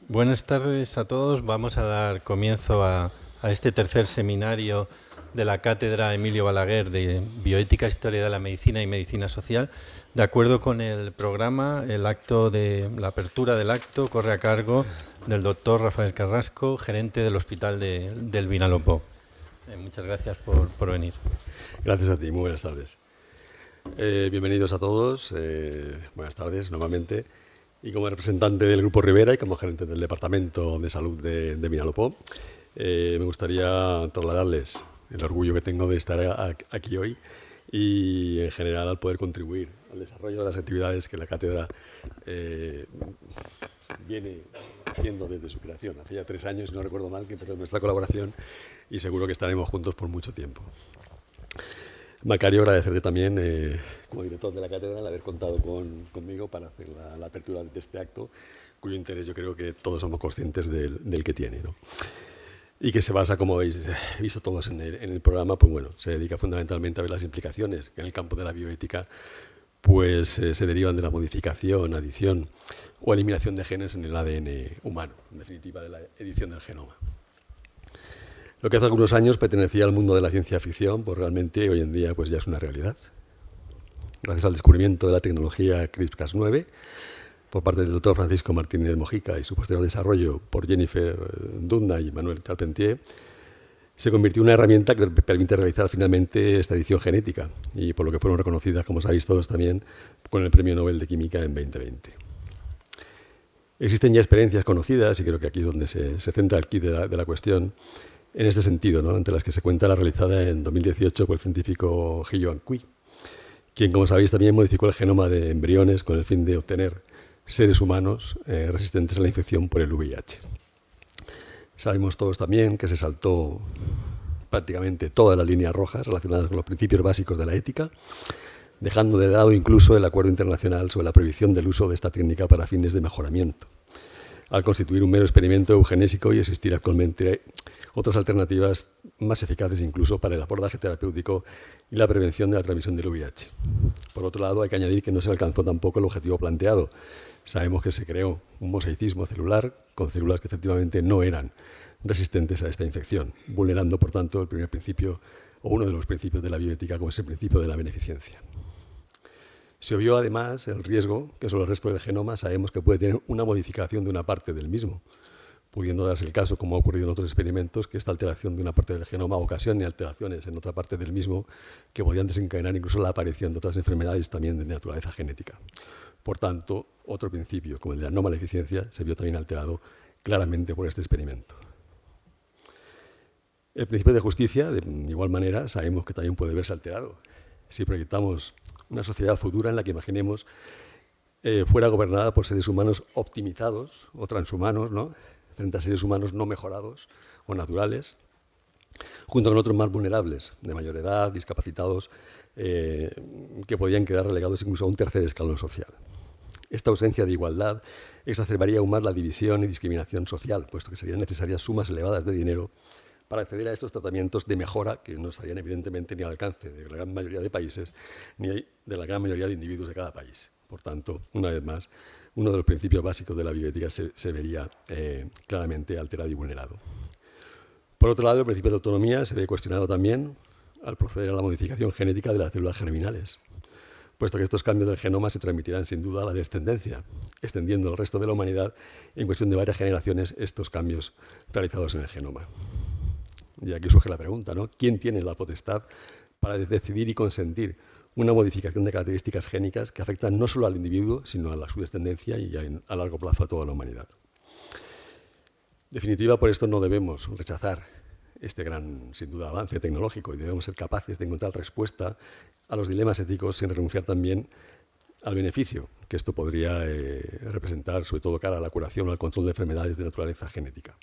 Buenas tardes a todos. Vamos a dar comienzo a este tercer seminario de la Cátedra Emilio Balaguer de Bioética, Historia de la Medicina y Medicina Social. De acuerdo con el programa, la apertura del acto corre a cargo del doctor Rafael Carrasco, gerente del Hospital del Vinalopó. Muchas gracias por venir. Gracias a ti, muy buenas tardes. Bienvenidos a todos, buenas tardes nuevamente. Y como representante del Grupo Rivera y como gerente del Departamento de Salud de Vinalopó, me gustaría trasladarles el orgullo que tengo de estar aquí hoy y en general al poder contribuir al desarrollo de las actividades que la cátedra viene haciendo desde su creación. Hace ya 3 años, si no recuerdo mal, que empezó nuestra colaboración y seguro que estaremos juntos por mucho tiempo. Macario, agradecerte también, como director de la cátedra, el haber contado conmigo para hacer la apertura de este acto, cuyo interés yo creo que todos somos conscientes del que tiene, ¿no? Y que se basa, como habéis visto todos en el programa, pues bueno, se dedica fundamentalmente a ver las implicaciones que en el campo de la bioética pues, se derivan de la modificación, adición o eliminación de genes en el ADN humano, en definitiva de la edición del genoma. Lo que hace algunos años pertenecía al mundo de la ciencia ficción, pues realmente hoy en día pues ya es una realidad. Gracias al descubrimiento de la tecnología CRISPR-Cas9 por parte del doctor Francisco Martínez Mojica y su posterior desarrollo por Jennifer Doudna y Manuel Charpentier, se convirtió en una herramienta que permite realizar finalmente esta edición genética y por lo que fueron reconocidas, como sabéis todos también, con el Premio Nobel de Química en 2020. Existen ya experiencias conocidas, y creo que aquí es donde se centra el quid de la cuestión, en este sentido, ¿no? Entre las que se cuenta la realizada en 2018 por el científico Ji-Yuan Cui, quien, como sabéis, también modificó el genoma de embriones con el fin de obtener seres humanos resistentes a la infección por el VIH. Sabemos todos también que se saltó prácticamente todas las líneas rojas relacionadas con los principios básicos de la ética, dejando de lado incluso el acuerdo internacional sobre la prohibición del uso de esta técnica para fines de mejoramiento, al constituir un mero experimento eugenésico y existir actualmente otras alternativas más eficaces incluso para el abordaje terapéutico y la prevención de la transmisión del VIH. Por otro lado, hay que añadir que no se alcanzó tampoco el objetivo planteado. Sabemos que se creó un mosaicismo celular con células que efectivamente no eran resistentes a esta infección, vulnerando, por tanto, el primer principio o uno de los principios de la bioética, como es el principio de la beneficencia. Se obvió además el riesgo que sobre el resto del genoma sabemos que puede tener una modificación de una parte del mismo, pudiendo darse el caso, como ha ocurrido en otros experimentos, que esta alteración de una parte del genoma ocasione alteraciones en otra parte del mismo que podrían desencadenar incluso la aparición de otras enfermedades también de naturaleza genética. Por tanto, otro principio, como el de la no maleficencia, se vio también alterado claramente por este experimento. El principio de justicia, de igual manera, sabemos que también puede verse alterado si proyectamos una sociedad futura en la que imaginemos fuera gobernada por seres humanos optimizados o transhumanos, ¿no?, frente a seres humanos no mejorados o naturales, junto con otros más vulnerables, de mayor edad, discapacitados, que podían quedar relegados incluso a un tercer escalón social. Esta ausencia de igualdad exacerbaría aún más la división y discriminación social, puesto que serían necesarias sumas elevadas de dinero para acceder a estos tratamientos de mejora que no estarían evidentemente ni al alcance de la gran mayoría de países ni de la gran mayoría de individuos de cada país. Por tanto, una vez más, uno de los principios básicos de la bioética se vería claramente alterado y vulnerado. Por otro lado, el principio de autonomía se ve cuestionado también al proceder a la modificación genética de las células germinales, puesto que estos cambios del genoma se transmitirán sin duda a la descendencia, extendiendo al resto de la humanidad en cuestión de varias generaciones estos cambios realizados en el genoma. Y aquí surge la pregunta, ¿no? ¿Quién tiene la potestad para decidir y consentir una modificación de características génicas que afectan no solo al individuo, sino a su descendencia y a largo plazo a toda la humanidad? En definitiva, por esto no debemos rechazar este gran, sin duda, avance tecnológico y debemos ser capaces de encontrar respuesta a los dilemas éticos sin renunciar también al beneficio que esto podría representar, sobre todo cara a la curación o al control de enfermedades de naturaleza genética.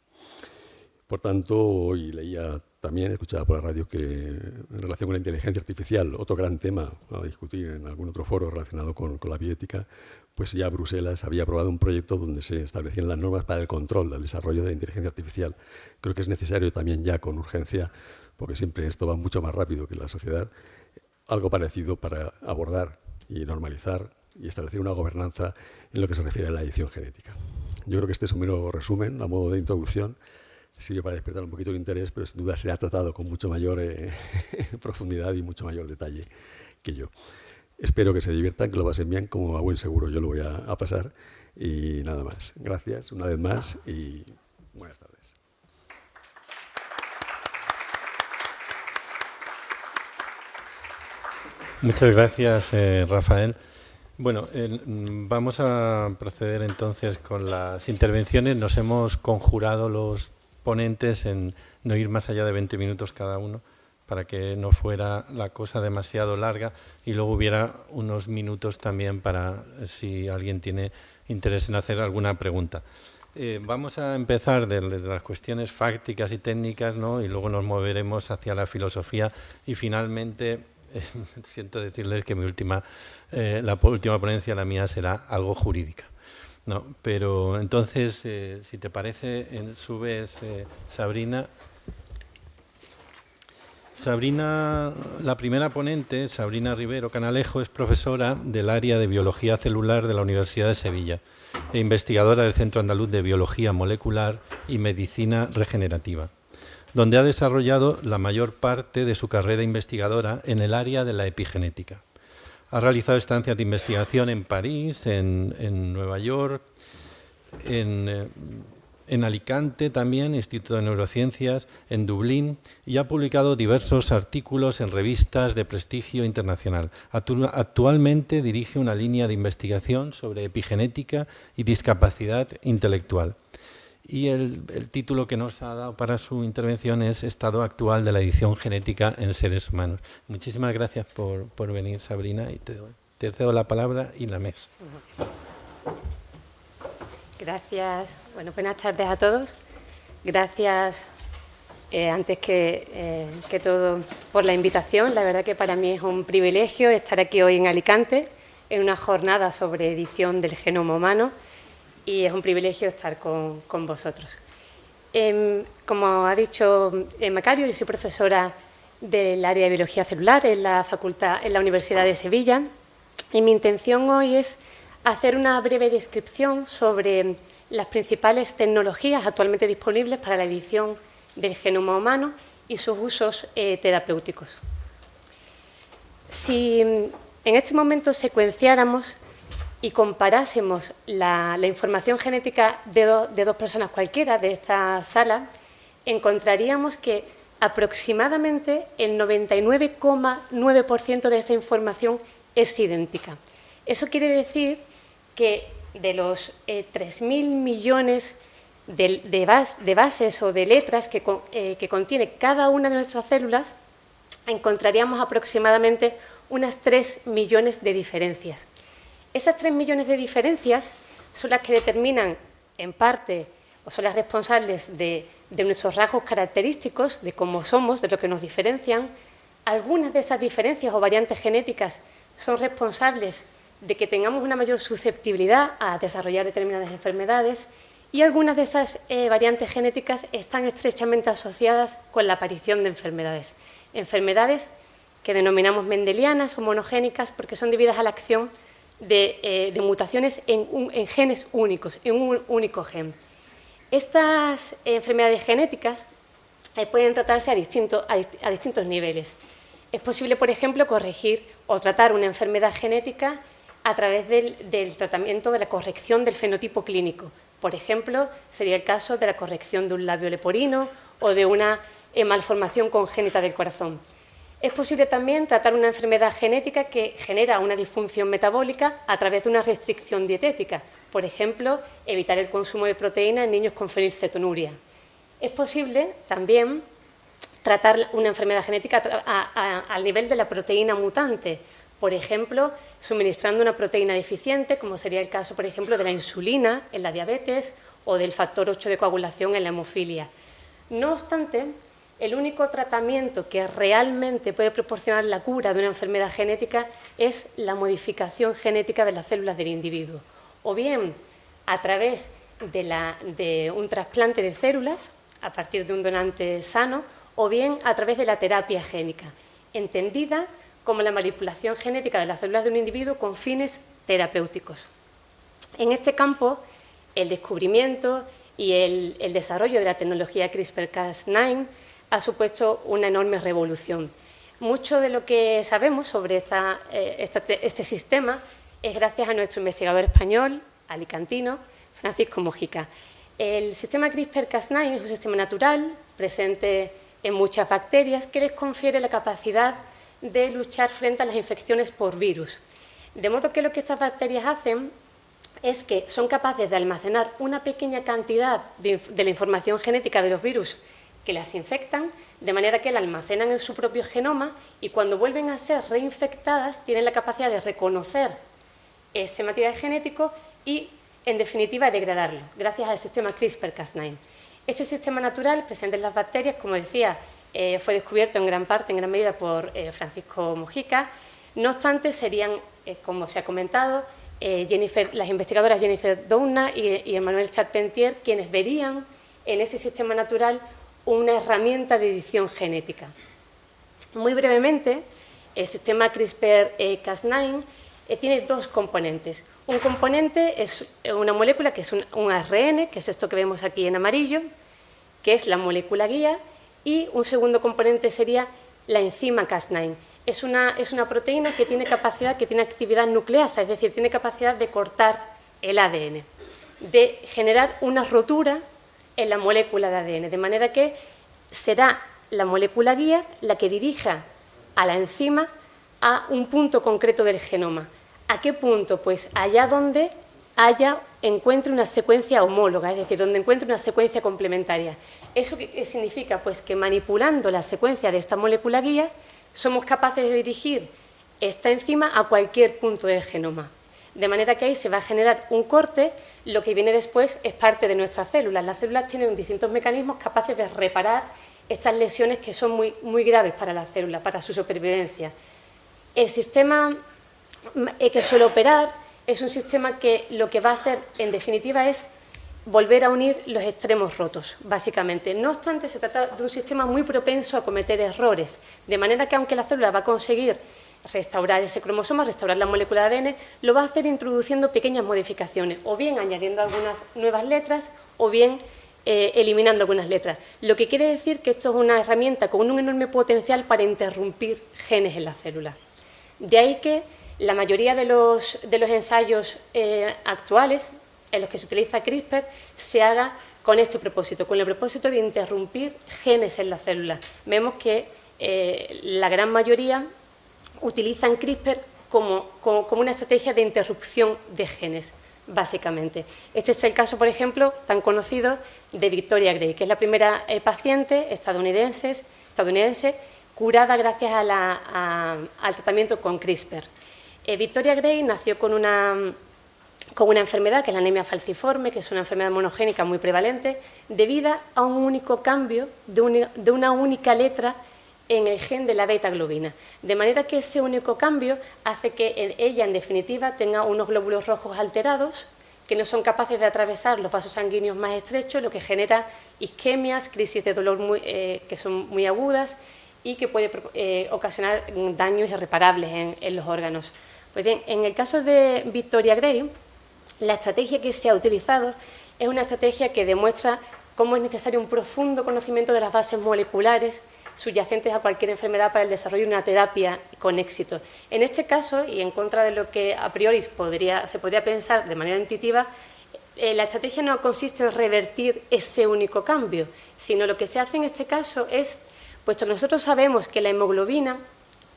Por tanto, hoy leía también, escuchaba por la radio, que en relación con la inteligencia artificial, otro gran tema a discutir en algún otro foro relacionado con la bioética, pues ya Bruselas había aprobado un proyecto donde se establecían las normas para el control del desarrollo de la inteligencia artificial. Creo que es necesario también ya con urgencia, porque siempre esto va mucho más rápido que la sociedad, algo parecido para abordar y normalizar y establecer una gobernanza en lo que se refiere a la edición genética. Yo creo que este es un mero resumen, a modo de introducción, sirve para despertar un poquito el interés, pero sin duda será tratado con mucho mayor profundidad y mucho mayor detalle que yo. Espero que se diviertan, que lo pasen bien, como a buen seguro yo lo voy a pasar. Y nada más. Gracias una vez más y buenas tardes. Muchas gracias, Rafael. Bueno, vamos a proceder entonces con las intervenciones. Nos hemos conjurado los ponentes en no ir más allá de 20 minutos cada uno, para que no fuera la cosa demasiado larga y luego hubiera unos minutos también para si alguien tiene interés en hacer alguna pregunta. Vamos a empezar desde las cuestiones fácticas y técnicas, ¿no? Y luego nos moveremos hacia la filosofía y finalmente siento decirles que la última ponencia, la mía, será algo jurídica, ¿no? Pero entonces, si te parece, subes, Sabrina. Sabrina, la primera ponente, Sabrina Rivero Canalejo, es profesora del área de Biología Celular de la Universidad de Sevilla e investigadora del Centro Andaluz de Biología Molecular y Medicina Regenerativa, donde ha desarrollado la mayor parte de su carrera investigadora en el área de la epigenética. Ha realizado estancias de investigación en París, en Nueva York, en Alicante también, Instituto de Neurociencias, en Dublín, y ha publicado diversos artículos en revistas de prestigio internacional. Actualmente dirige una línea de investigación sobre epigenética y discapacidad intelectual. Y el título que nos ha dado para su intervención es Estado actual de la edición genética en seres humanos. Muchísimas gracias por venir, Sabrina, y te cedo la palabra y la mesa. Gracias. Bueno, buenas tardes a todos. Gracias, antes que todo, por la invitación. La verdad que para mí es un privilegio estar aquí hoy en Alicante, en una jornada sobre edición del genoma humano, y es un privilegio estar con vosotros. Como ha dicho Macario, yo soy profesora del área de Biología Celular en la Universidad de Sevilla, y mi intención hoy es hacer una breve descripción sobre las principales tecnologías actualmente disponibles para la edición del genoma humano y sus usos terapéuticos. Si en este momento secuenciáramos y comparásemos la información genética de dos personas cualquiera de esta sala, encontraríamos que aproximadamente el 99,9% de esa información es idéntica. Eso quiere decir que de los 3.000 millones de bases o de letras que contiene cada una de nuestras células, encontraríamos aproximadamente unas 3 millones de diferencias. Esas 3 millones de diferencias son las que determinan, en parte, o son las responsables de nuestros rasgos característicos, de cómo somos, de lo que nos diferencian. Algunas de esas diferencias o variantes genéticas son responsables de que tengamos una mayor susceptibilidad a desarrollar determinadas enfermedades, y algunas de esas variantes genéticas están estrechamente asociadas con la aparición de enfermedades. Enfermedades que denominamos mendelianas o monogénicas porque son debidas a la acción de mutaciones en genes únicos, en un único gen. Estas enfermedades genéticas pueden tratarse a distintos niveles. Es posible, por ejemplo, corregir o tratar una enfermedad genética a través del tratamiento de la corrección del fenotipo clínico. Por ejemplo, sería el caso de la corrección de un labio leporino o de una malformación congénita del corazón. Es posible también tratar una enfermedad genética que genera una disfunción metabólica a través de una restricción dietética. Por ejemplo, evitar el consumo de proteína en niños con fenilcetonuria. Es posible también tratar una enfermedad genética al nivel de la proteína mutante. Por ejemplo, suministrando una proteína deficiente, como sería el caso, por ejemplo, de la insulina en la diabetes o del factor 8 de coagulación en la hemofilia. No obstante, el único tratamiento que realmente puede proporcionar la cura de una enfermedad genética es la modificación genética de las células del individuo, o bien a través de un trasplante de células a partir de un donante sano, o bien a través de la terapia génica, entendida como la manipulación genética de las células de un individuo con fines terapéuticos. En este campo, el descubrimiento y el desarrollo de la tecnología CRISPR-Cas9 ha supuesto una enorme revolución. Mucho de lo que sabemos sobre este sistema es gracias a nuestro investigador español, alicantino, Francisco Mojica. El sistema CRISPR-Cas9 es un sistema natural presente en muchas bacterias que les confiere la capacidad de luchar frente a las infecciones por virus. De modo que lo que estas bacterias hacen es que son capaces de almacenar una pequeña cantidad de la información genética de los virus que las infectan, de manera que la almacenan en su propio genoma y cuando vuelven a ser reinfectadas tienen la capacidad de reconocer ese material genético y, en definitiva, degradarlo, gracias al sistema CRISPR-Cas9. Este sistema natural, presente en las bacterias, como decía, fue descubierto en gran parte, en gran medida, por Francisco Mojica. No obstante, serían, como se ha comentado, las investigadoras Jennifer Doudna y Emmanuel Charpentier quienes verían en ese sistema natural una herramienta de edición genética. Muy brevemente, el sistema CRISPR-Cas9 tiene dos componentes. Un componente es una molécula que es un ARN, que es esto que vemos aquí en amarillo, que es la molécula guía, y un segundo componente sería la enzima Cas9. Es una proteína que tiene capacidad, que tiene actividad nucleasa, es decir, tiene capacidad de cortar el ADN, de generar una rotura en la molécula de ADN, de manera que será la molécula guía la que dirija a la enzima a un punto concreto del genoma. ¿A qué punto? Pues allá donde encuentre una secuencia homóloga, es decir, donde encuentre una secuencia complementaria. ¿Eso qué significa? Pues que manipulando la secuencia de esta molécula guía somos capaces de dirigir esta enzima a cualquier punto del genoma. De manera que ahí se va a generar un corte, lo que viene después es parte de nuestras células. Las células tienen distintos mecanismos capaces de reparar estas lesiones que son muy graves para las células, para su supervivencia. El sistema que suele operar es un sistema que lo que va a hacer, en definitiva, es volver a unir los extremos rotos, básicamente. No obstante, se trata de un sistema muy propenso a cometer errores, de manera que aunque la célula va a conseguir restaurar ese cromosoma, restaurar la molécula de ADN, lo va a hacer introduciendo pequeñas modificaciones, o bien añadiendo algunas nuevas letras, o bien eliminando algunas letras. Lo que quiere decir que esto es una herramienta con un enorme potencial para interrumpir genes en la célula. De ahí que la mayoría de los ensayos actuales en los que se utiliza CRISPR se haga con este propósito, con el propósito de interrumpir genes en la célula. Vemos que la gran mayoría utilizan CRISPR como una estrategia de interrupción de genes, básicamente. Este es el caso, por ejemplo, tan conocido de Victoria Gray, que es la primera paciente estadounidense curada gracias al tratamiento con CRISPR. Victoria Gray nació con una enfermedad que es la anemia falciforme, que es una enfermedad monogénica muy prevalente, debido a un único cambio de una única letra en el gen de la beta-globina. De manera que ese único cambio hace que ella, en definitiva, tenga unos glóbulos rojos alterados que no son capaces de atravesar los vasos sanguíneos más estrechos, lo que genera isquemias, crisis de dolor que son muy agudas y que puede ocasionar daños irreparables en los órganos. Pues bien, en el caso de Victoria Gray, la estrategia que se ha utilizado es una estrategia que demuestra cómo es necesario un profundo conocimiento de las bases moleculares subyacentes a cualquier enfermedad para el desarrollo de una terapia con éxito. En este caso, y en contra de lo que a priori se podría pensar de manera intuitiva, la estrategia no consiste en revertir ese único cambio, sino lo que se hace en este caso es, puesto que nosotros sabemos que la hemoglobina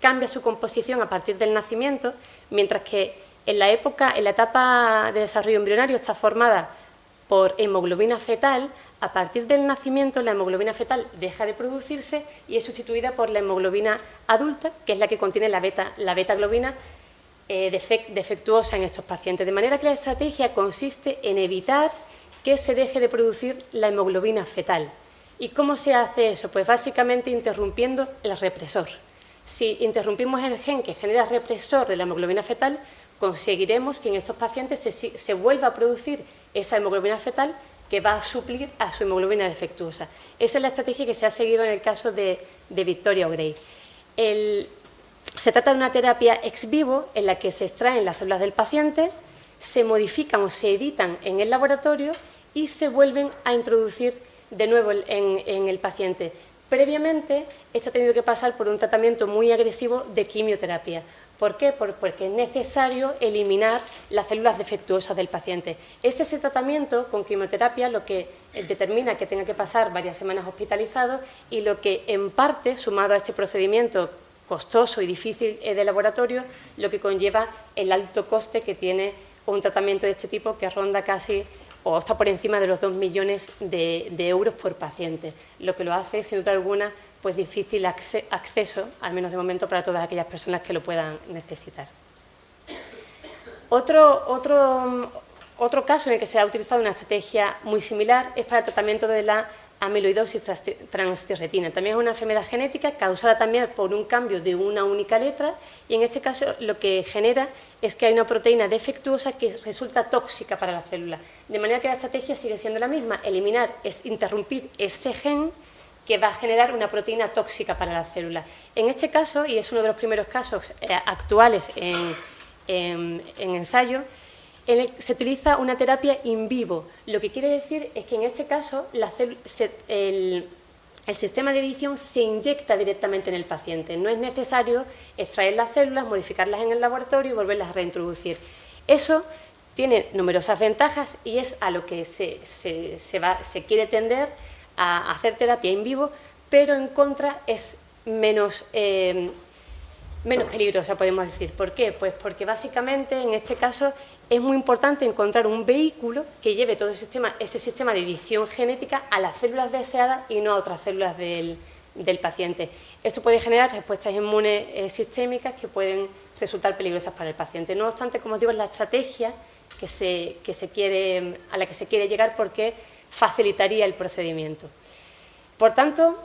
cambia su composición a partir del nacimiento, mientras que en la etapa de desarrollo embrionario está formada por hemoglobina fetal, a partir del nacimiento la hemoglobina fetal deja de producirse y es sustituida por la hemoglobina adulta, que es la que contiene la beta-globina defectuosa en estos pacientes. De manera que la estrategia consiste en evitar que se deje de producir la hemoglobina fetal. ¿Y cómo se hace eso? Pues básicamente interrumpiendo el represor. Si interrumpimos el gen que genera represor de la hemoglobina fetal, conseguiremos que en estos pacientes se vuelva a producir esa hemoglobina fetal que va a suplir a su hemoglobina defectuosa. Esa es la estrategia que se ha seguido en el caso de Victoria Gray. Se trata de una terapia ex vivo en la que se extraen las células del paciente, se modifican o se editan en el laboratorio y se vuelven a introducir de nuevo en el paciente. Previamente, este ha tenido que pasar por un tratamiento muy agresivo de quimioterapia. ¿Por qué? Porque es necesario eliminar las células defectuosas del paciente. Ese tratamiento con quimioterapia lo que determina que tenga que pasar varias semanas hospitalizado y lo que en parte, sumado a este procedimiento costoso y difícil de laboratorio, lo que conlleva el alto coste que tiene un tratamiento de este tipo que ronda casi o está por encima de los 2 millones de euros por paciente, lo que lo hace, sin duda alguna, pues difícil acceso, al menos de momento, para todas aquellas personas que lo puedan necesitar. Otro caso en el que se ha utilizado una estrategia muy similar es para el tratamiento de la amiloidosis transtierretina. También es una enfermedad genética causada también por un cambio de una única letra y en este caso lo que genera es que hay una proteína defectuosa que resulta tóxica para la célula. De manera que la estrategia sigue siendo la misma, eliminar, interrumpir ese gen que va a generar una proteína tóxica para la célula. En este caso, y es uno de los primeros casos actuales en ensayo, se utiliza una terapia in vivo. Lo que quiere decir es que en este caso el sistema de edición se inyecta directamente en el paciente. No es necesario extraer las células, modificarlas en el laboratorio y volverlas a reintroducir. Eso tiene numerosas ventajas y es a lo que se quiere tender a hacer terapia in vivo, pero en contra es menos peligrosa, podemos decir. ¿Por qué? Pues porque básicamente en este caso es muy importante encontrar un vehículo que lleve todo ese sistema de edición genética a las células deseadas y no a otras células del paciente. Esto puede generar respuestas inmunes sistémicas que pueden resultar peligrosas para el paciente. No obstante, como os digo, es la estrategia a la que se quiere llegar porque facilitaría el procedimiento. Por tanto,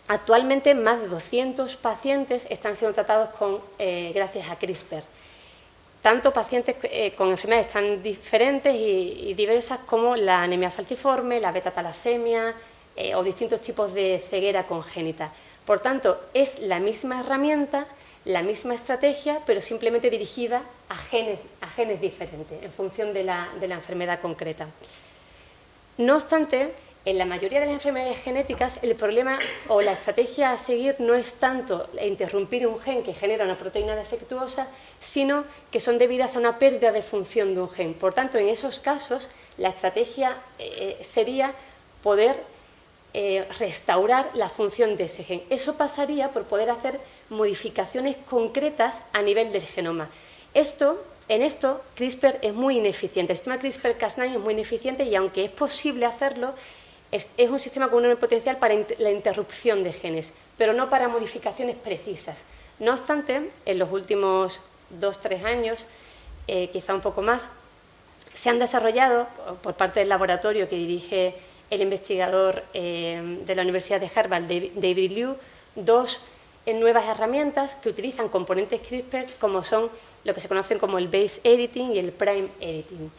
actualmente más de 200 pacientes están siendo tratados gracias a CRISPR. Tanto pacientes con enfermedades tan diferentes y diversas como la anemia falciforme, la beta-talasemia o distintos tipos de ceguera congénita. Por tanto, es la misma herramienta, la misma estrategia, pero simplemente dirigida a genes diferentes en función de la enfermedad concreta. No obstante, en la mayoría de las enfermedades genéticas el problema o la estrategia a seguir no es tanto interrumpir un gen que genera una proteína defectuosa, sino que son debidas a una pérdida de función de un gen. Por tanto, en esos casos, la estrategia sería poder restaurar la función de ese gen. Eso pasaría por poder hacer modificaciones concretas a nivel del genoma. En esto, CRISPR es muy ineficiente. El sistema CRISPR-Cas9 es muy ineficiente y aunque es posible hacerlo, es un sistema con un enorme potencial para la interrupción de genes, pero no para modificaciones precisas. No obstante, en los últimos 2-3 años, quizá un poco más, se han desarrollado, por parte del laboratorio que dirige el investigador de la Universidad de Harvard, David Liu, 2 nuevas herramientas que utilizan componentes CRISPR como son lo que se conocen como el base editing y el prime editing.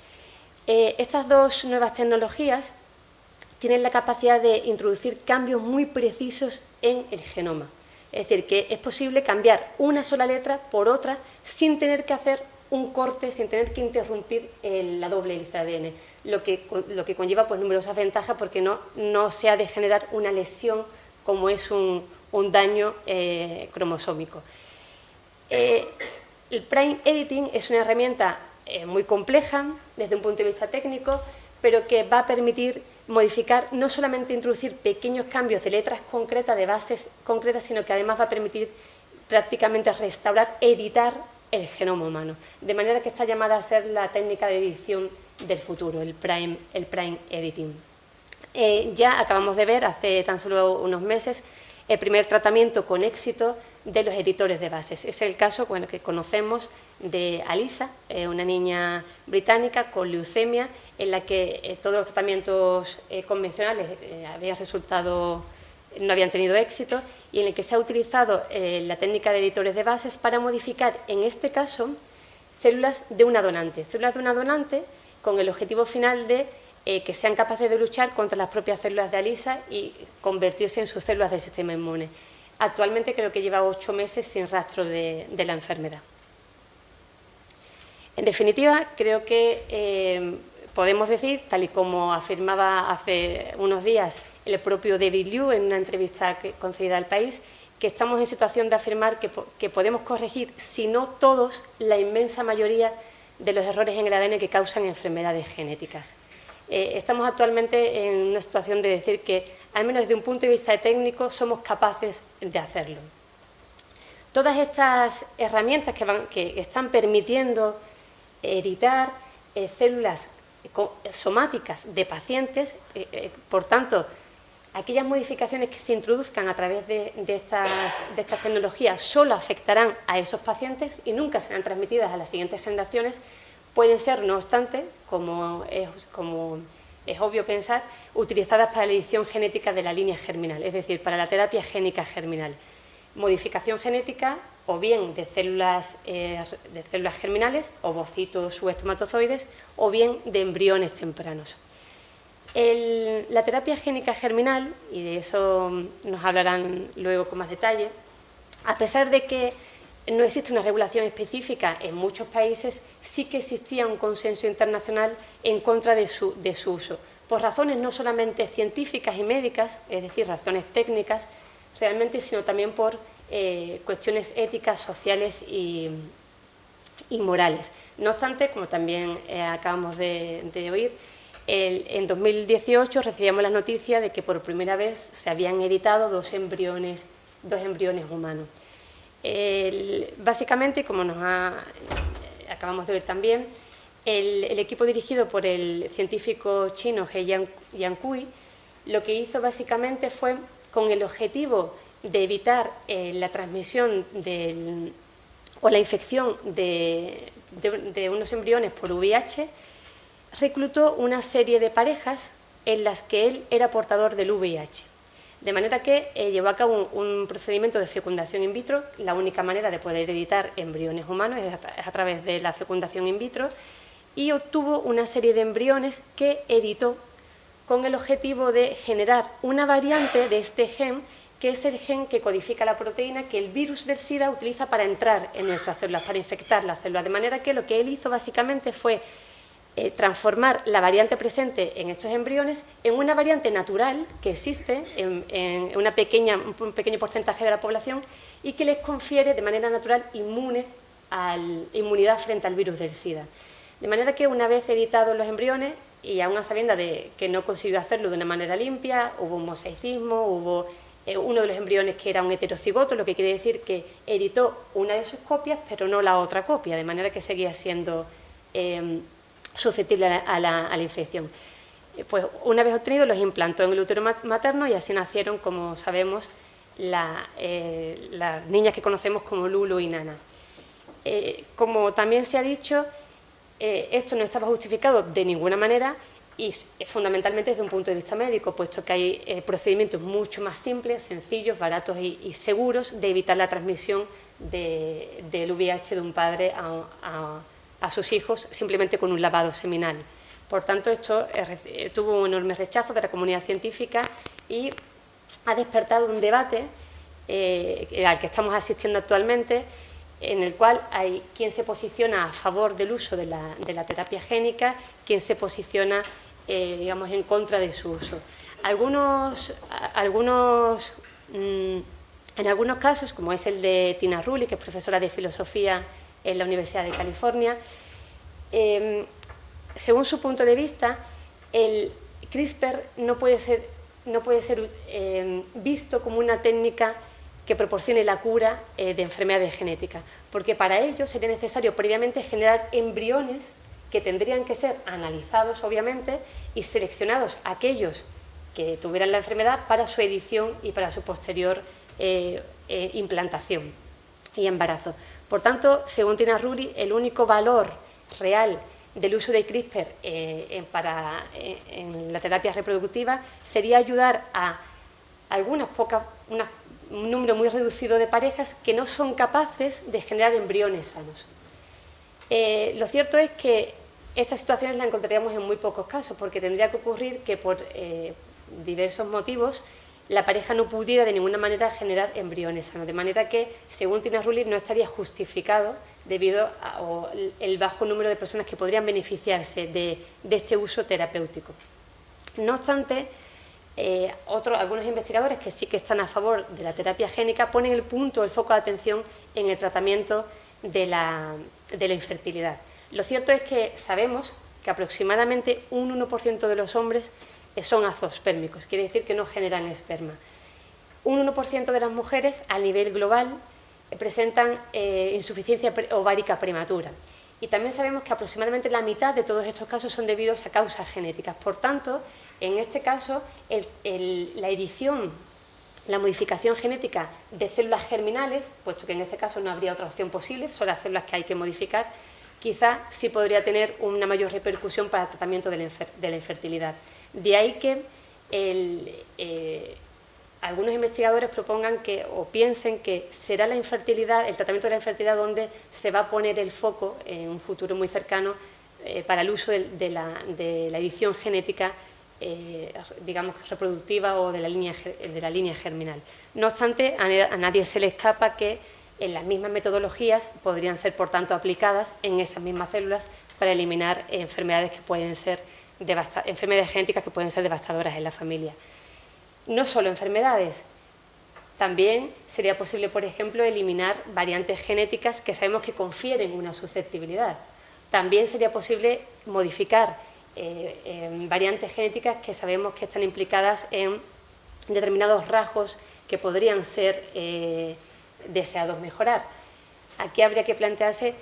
Estas 2 nuevas tecnologías tienen la capacidad de introducir cambios muy precisos en el genoma. Es decir, que es posible cambiar una sola letra por otra sin tener que hacer un corte, sin tener que interrumpir la doble hélice de ADN, lo que conlleva pues, numerosas ventajas porque no se ha de generar una lesión como es un daño cromosómico. El prime editing es una herramienta muy compleja desde un punto de vista técnico, pero que va a permitir modificar, no solamente introducir pequeños cambios de letras concretas, de bases concretas, sino que además va a permitir prácticamente restaurar, editar el genoma humano. De manera que está llamada a ser la técnica de edición del futuro, el prime editing. Ya acabamos de ver hace tan solo unos meses el primer tratamiento con éxito de los editores de bases. Es el caso que conocemos de Alisa, una niña británica con leucemia, en la que todos los tratamientos convencionales no habían tenido éxito y en el que se ha utilizado la técnica de editores de bases para modificar, en este caso, células de una donante con el objetivo final de que sean capaces de luchar contra las propias células de Alisa y convertirse en sus células del sistema inmune. Actualmente creo que lleva 8 meses sin rastro de la enfermedad. En definitiva, creo que podemos decir, tal y como afirmaba hace unos días el propio David Liu en una entrevista concedida al País, que estamos en situación de afirmar que podemos corregir, si no todos, la inmensa mayoría de los errores en el ADN que causan enfermedades genéticas. Estamos actualmente en una situación de decir que, al menos desde un punto de vista técnico, somos capaces de hacerlo. Todas estas herramientas que están permitiendo editar células somáticas de pacientes, por tanto, aquellas modificaciones que se introduzcan a través de estas tecnologías solo afectarán a esos pacientes y nunca serán transmitidas a las siguientes generaciones, pueden ser, no obstante, como es obvio pensar, utilizadas para la edición genética de la línea germinal, es decir, para la terapia génica germinal. Modificación genética o bien de células germinales, ovocitos o espermatozoides, o bien de embriones tempranos. La terapia génica germinal, y de eso nos hablarán luego con más detalle, a pesar de que no existe una regulación específica en muchos países, sí que existía un consenso internacional en contra de su uso, por razones no solamente científicas y médicas, es decir, razones técnicas, realmente, sino también por cuestiones éticas, sociales y morales. No obstante, como también acabamos de oír, en 2018 recibíamos la noticia de que por primera vez se habían editado dos embriones humanos. Básicamente, como acabamos de ver también, el equipo dirigido por el científico chino He Jiankui lo que hizo básicamente fue, con el objetivo de evitar la transmisión o la infección de unos embriones por VIH, reclutó una serie de parejas en las que él era portador del VIH. De manera que llevó a cabo un procedimiento de fecundación in vitro. La única manera de poder editar embriones humanos es a través de la fecundación in vitro, y obtuvo una serie de embriones que editó con el objetivo de generar una variante de este gen, que es el gen que codifica la proteína que el virus del SIDA utiliza para entrar en nuestras células, para infectar las células. De manera que lo que él hizo básicamente fue transformar la variante presente en estos embriones en una variante natural que existe en un pequeño porcentaje de la población y que les confiere de manera natural inmunidad frente al virus del SIDA. De manera que, una vez editados los embriones, y aún a sabiendas de que no consiguió hacerlo de una manera limpia, hubo un mosaicismo, hubo uno de los embriones que era un heterocigoto, lo que quiere decir que editó una de sus copias, pero no la otra copia, de manera que seguía siendo susceptible a la infección. Pues una vez obtenido, los implantó en el útero materno y así nacieron, como sabemos, las niñas que conocemos como Lulu y Nana. Como también se ha dicho, esto no estaba justificado de ninguna manera, y fundamentalmente desde un punto de vista médico, puesto que hay procedimientos mucho más simples, sencillos, baratos y seguros de evitar la transmisión del VIH de un padre a sus hijos simplemente con un lavado seminal. Por tanto, esto tuvo un enorme rechazo de la comunidad científica y ha despertado un debate al que estamos asistiendo actualmente, en el cual hay quien se posiciona a favor del uso de la terapia génica, quien se posiciona digamos, en contra de su uso. En algunos casos, como es el de Tina Rulli, que es profesora de filosofía en la Universidad de California, según su punto de vista, el CRISPR no puede ser visto como una técnica que proporcione la cura de enfermedades genéticas, porque para ello sería necesario previamente generar embriones que tendrían que ser analizados, obviamente, y seleccionados aquellos que tuvieran la enfermedad para su edición y para su posterior implantación y embarazo. Por tanto, según Tina Rulli, el único valor real del uso de CRISPR en la terapia reproductiva sería ayudar a un número muy reducido de parejas que no son capaces de generar embriones sanos. Lo cierto es que estas situaciones las encontraríamos en muy pocos casos, porque tendría que ocurrir que por diversos motivos la pareja no pudiera de ninguna manera generar embriones sanos, de manera que, según Tina Rulli, no estaría justificado debido al bajo número de personas que podrían beneficiarse de este uso terapéutico. No obstante, algunos investigadores que sí que están a favor de la terapia génica ponen el foco de atención en el tratamiento de la infertilidad. Lo cierto es que sabemos que aproximadamente un 1% de los hombres son azoospermicos, quiere decir que no generan esperma. Un 1% de las mujeres a nivel global presentan insuficiencia ovárica prematura. Y también sabemos que aproximadamente la mitad de todos estos casos son debidos a causas genéticas. Por tanto, en este caso, la edición, la modificación genética de células germinales, puesto que en este caso no habría otra opción posible, son las células que hay que modificar, quizá sí podría tener una mayor repercusión para el tratamiento de la infertilidad. De ahí que algunos investigadores propongan o piensen que será la infertilidad, el tratamiento de la infertilidad, donde se va a poner el foco en un futuro muy cercano para el uso de la edición genética, digamos, reproductiva o de la línea germinal. No obstante, a nadie se le escapa que en las mismas metodologías podrían ser, por tanto, aplicadas en esas mismas células para eliminar enfermedades genéticas que pueden ser devastadoras en la familia. No solo enfermedades, también sería posible, por ejemplo, eliminar variantes genéticas que sabemos que confieren una susceptibilidad. También sería posible modificar variantes genéticas que sabemos que están implicadas en determinados rasgos que podrían ser deseados mejorar. Aquí habría que plantearse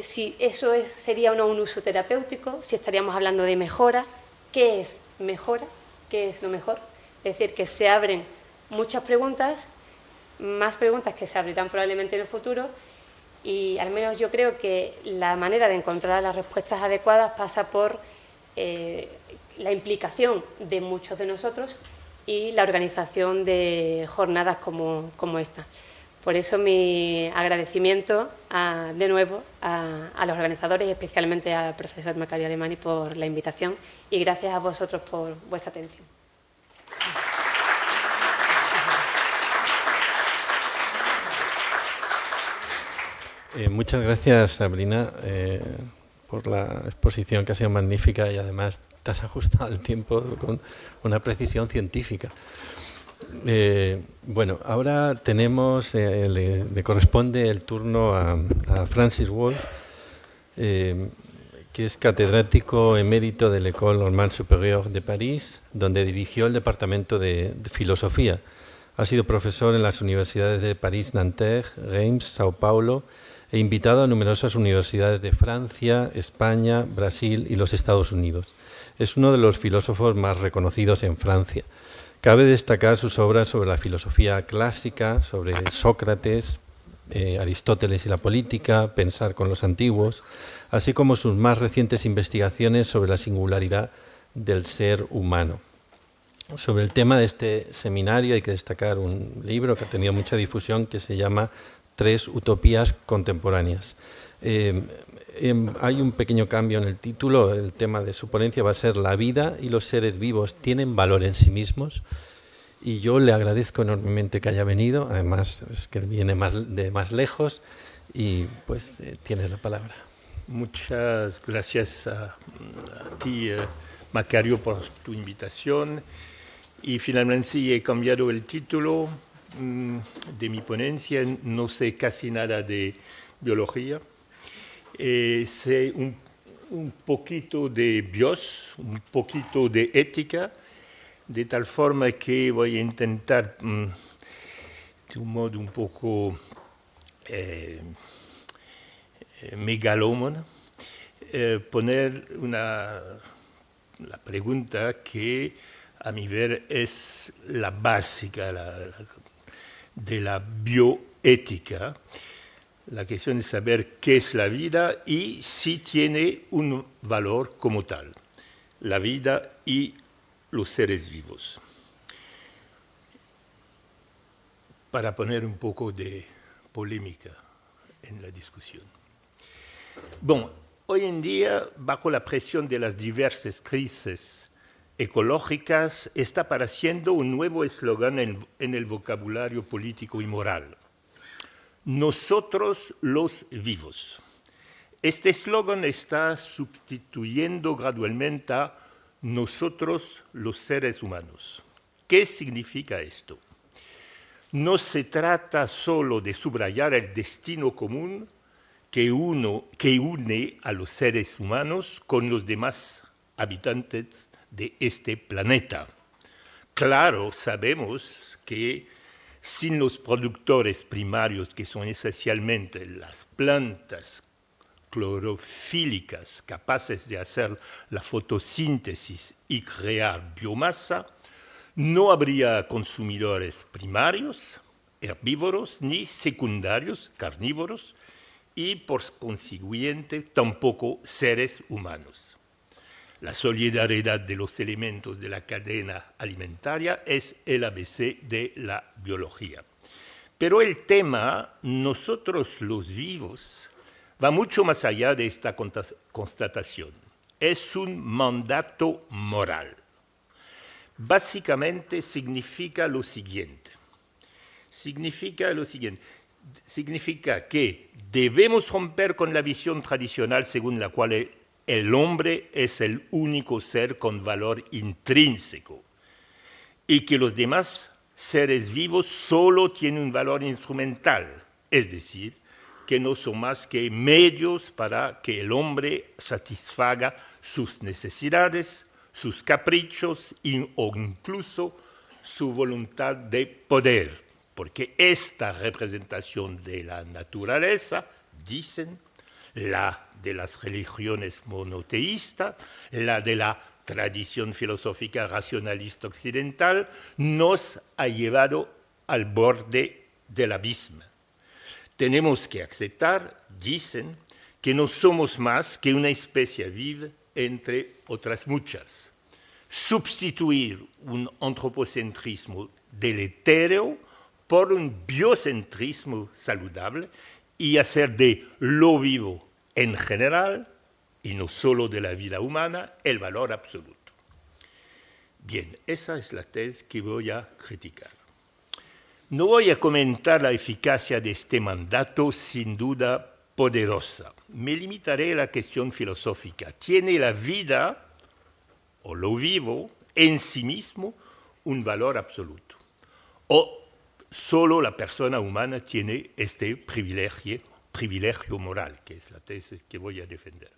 si eso sería o no un uso terapéutico, si estaríamos hablando de mejora. ¿Qué es mejora? ¿Qué es lo mejor? Es decir, que se abren muchas preguntas, más preguntas que se abrirán probablemente en el futuro, y al menos yo creo que la manera de encontrar las respuestas adecuadas pasa por la implicación de muchos de nosotros y la organización de jornadas como esta. Por eso mi agradecimiento de nuevo a los organizadores, especialmente al profesor Macario Alemany por la invitación, y gracias a vosotros por vuestra atención. Muchas gracias, Sabrina, por la exposición, que ha sido magnífica, y además te has ajustado al tiempo con una precisión científica. Bueno, ahora tenemos, le corresponde el turno a Francis Wolff, que es catedrático emérito de l'École Normale Supérieure de París, donde dirigió el departamento de filosofía. Ha sido profesor en las universidades de París, Nanterre, Reims, Sao Paulo, e invitado a numerosas universidades de Francia, España, Brasil y los Estados Unidos. Es uno de los filósofos más reconocidos en Francia. Cabe destacar sus obras sobre la filosofía clásica, sobre Sócrates, Aristóteles y la política, Pensar con los antiguos, así como sus más recientes investigaciones sobre la singularidad del ser humano. Sobre el tema de este seminario hay que destacar un libro que ha tenido mucha difusión, que se llama Tres utopías contemporáneas. Hay un pequeño cambio en el título. El tema de su ponencia va a ser ¿la vida y los seres vivos tienen valor en sí mismos? Y yo le agradezco enormemente que haya venido, además es que viene de más lejos, y pues tienes la palabra. Muchas gracias a ti, Macario, por tu invitación. Y finalmente he cambiado el título de mi ponencia. No sé casi nada de biología. Sé un poquito de bios, un poquito de ética, de tal forma que voy a intentar, de un modo un poco megalómano, poner la pregunta que, a mi ver, es la básica de la bioética. La cuestión es saber qué es la vida y si tiene un valor como tal, la vida y los seres vivos. Para poner un poco de polémica en la discusión. Bueno, hoy en día, bajo la presión de las diversas crisis ecológicas está apareciendo un nuevo eslogan en el vocabulario político y moral. Nosotros los vivos. Este eslogan está sustituyendo gradualmente a nosotros los seres humanos. ¿Qué significa esto? No se trata solo de subrayar el destino común que une a los seres humanos con los demás habitantes de este planeta. Claro, sabemos que sin los productores primarios, que son esencialmente las plantas clorofílicas capaces de hacer la fotosíntesis y crear biomasa, no habría consumidores primarios, herbívoros, ni secundarios, carnívoros, y por consiguiente tampoco seres humanos. La solidaridad de los elementos de la cadena alimentaria es el ABC de la biología. Pero el tema, nosotros los vivos, va mucho más allá de esta constatación. Es un mandato moral. Básicamente significa lo siguiente. Significa que debemos romper con la visión tradicional según la cual el hombre es el único ser con valor intrínseco y que los demás seres vivos solo tienen un valor instrumental, es decir, que no son más que medios para que el hombre satisfaga sus necesidades, sus caprichos o incluso su voluntad de poder, porque esta representación de la naturaleza, dicen, la de las religiones monoteístas, la de la tradición filosófica racionalista occidental, nos ha llevado al borde del abismo. Tenemos que aceptar, dicen, que no somos más que una especie viva entre otras muchas. Sustituir un antropocentrismo deletéreo por un biocentrismo saludable y hacer de lo vivo en general, y no solo de la vida humana, el valor absoluto. Bien, esa es la tesis que voy a criticar. No voy a comentar la eficacia de este mandato, sin duda poderosa. Me limitaré a la cuestión filosófica. ¿Tiene la vida, o lo vivo, en sí mismo un valor absoluto? ¿O solo la persona humana tiene este privilegio moral, que es la tesis que voy a defender?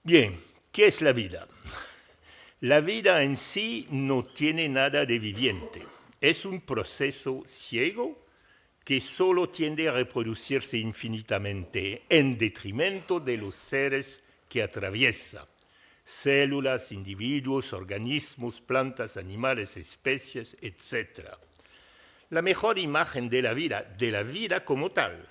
Bien, ¿qué es la vida? La vida en sí no tiene nada de viviente. Es un proceso ciego que solo tiende a reproducirse infinitamente en detrimento de los seres que atraviesa. Células, individuos, organismos, plantas, animales, especies, etc. La mejor imagen de la vida como tal,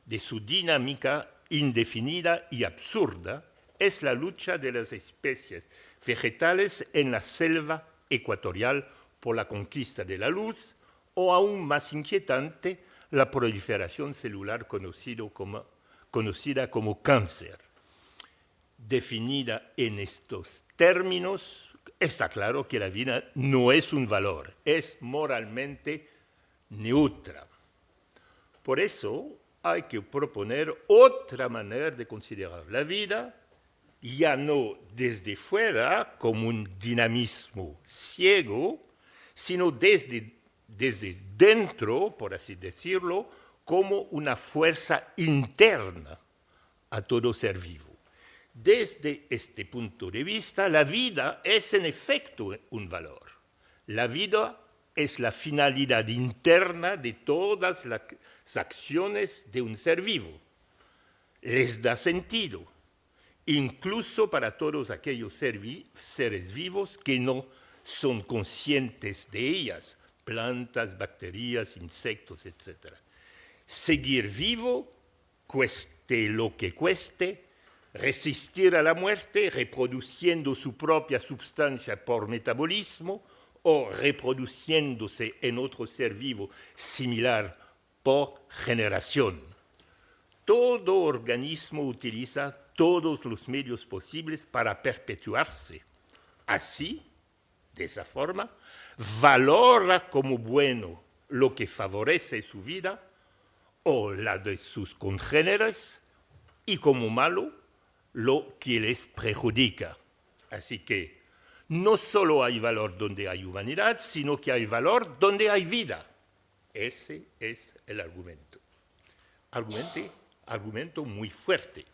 de su dinámica indefinida y absurda, es la lucha de las especies vegetales en la selva ecuatorial por la conquista de la luz, o aún más inquietante, la proliferación celular conocida como cáncer. Definida en estos términos, está claro que la vida no es un valor, es moralmente neutra. Por eso hay que proponer otra manera de considerar la vida, ya no desde fuera como un dinamismo ciego, sino desde dentro, por así decirlo, como una fuerza interna a todo ser vivo. Desde este punto de vista, la vida es en efecto un valor. La vida es la finalidad interna de todas las acciones de un ser vivo. Les da sentido, incluso para todos aquellos seres vivos que no son conscientes de ellas, plantas, bacterias, insectos, etc. Seguir vivo, cueste lo que cueste, resistir a la muerte reproduciendo su propia sustancia por metabolismo o reproduciéndose en otro ser vivo similar por generación. Todo organismo utiliza todos los medios posibles para perpetuarse, Así, de esa forma, valora como bueno lo que favorece su vida o la de sus congéneres y como malo lo que les perjudica. Así que no solo hay valor donde hay humanidad, sino que hay valor donde hay vida. Ese es el argumento. Argumento muy fuerte.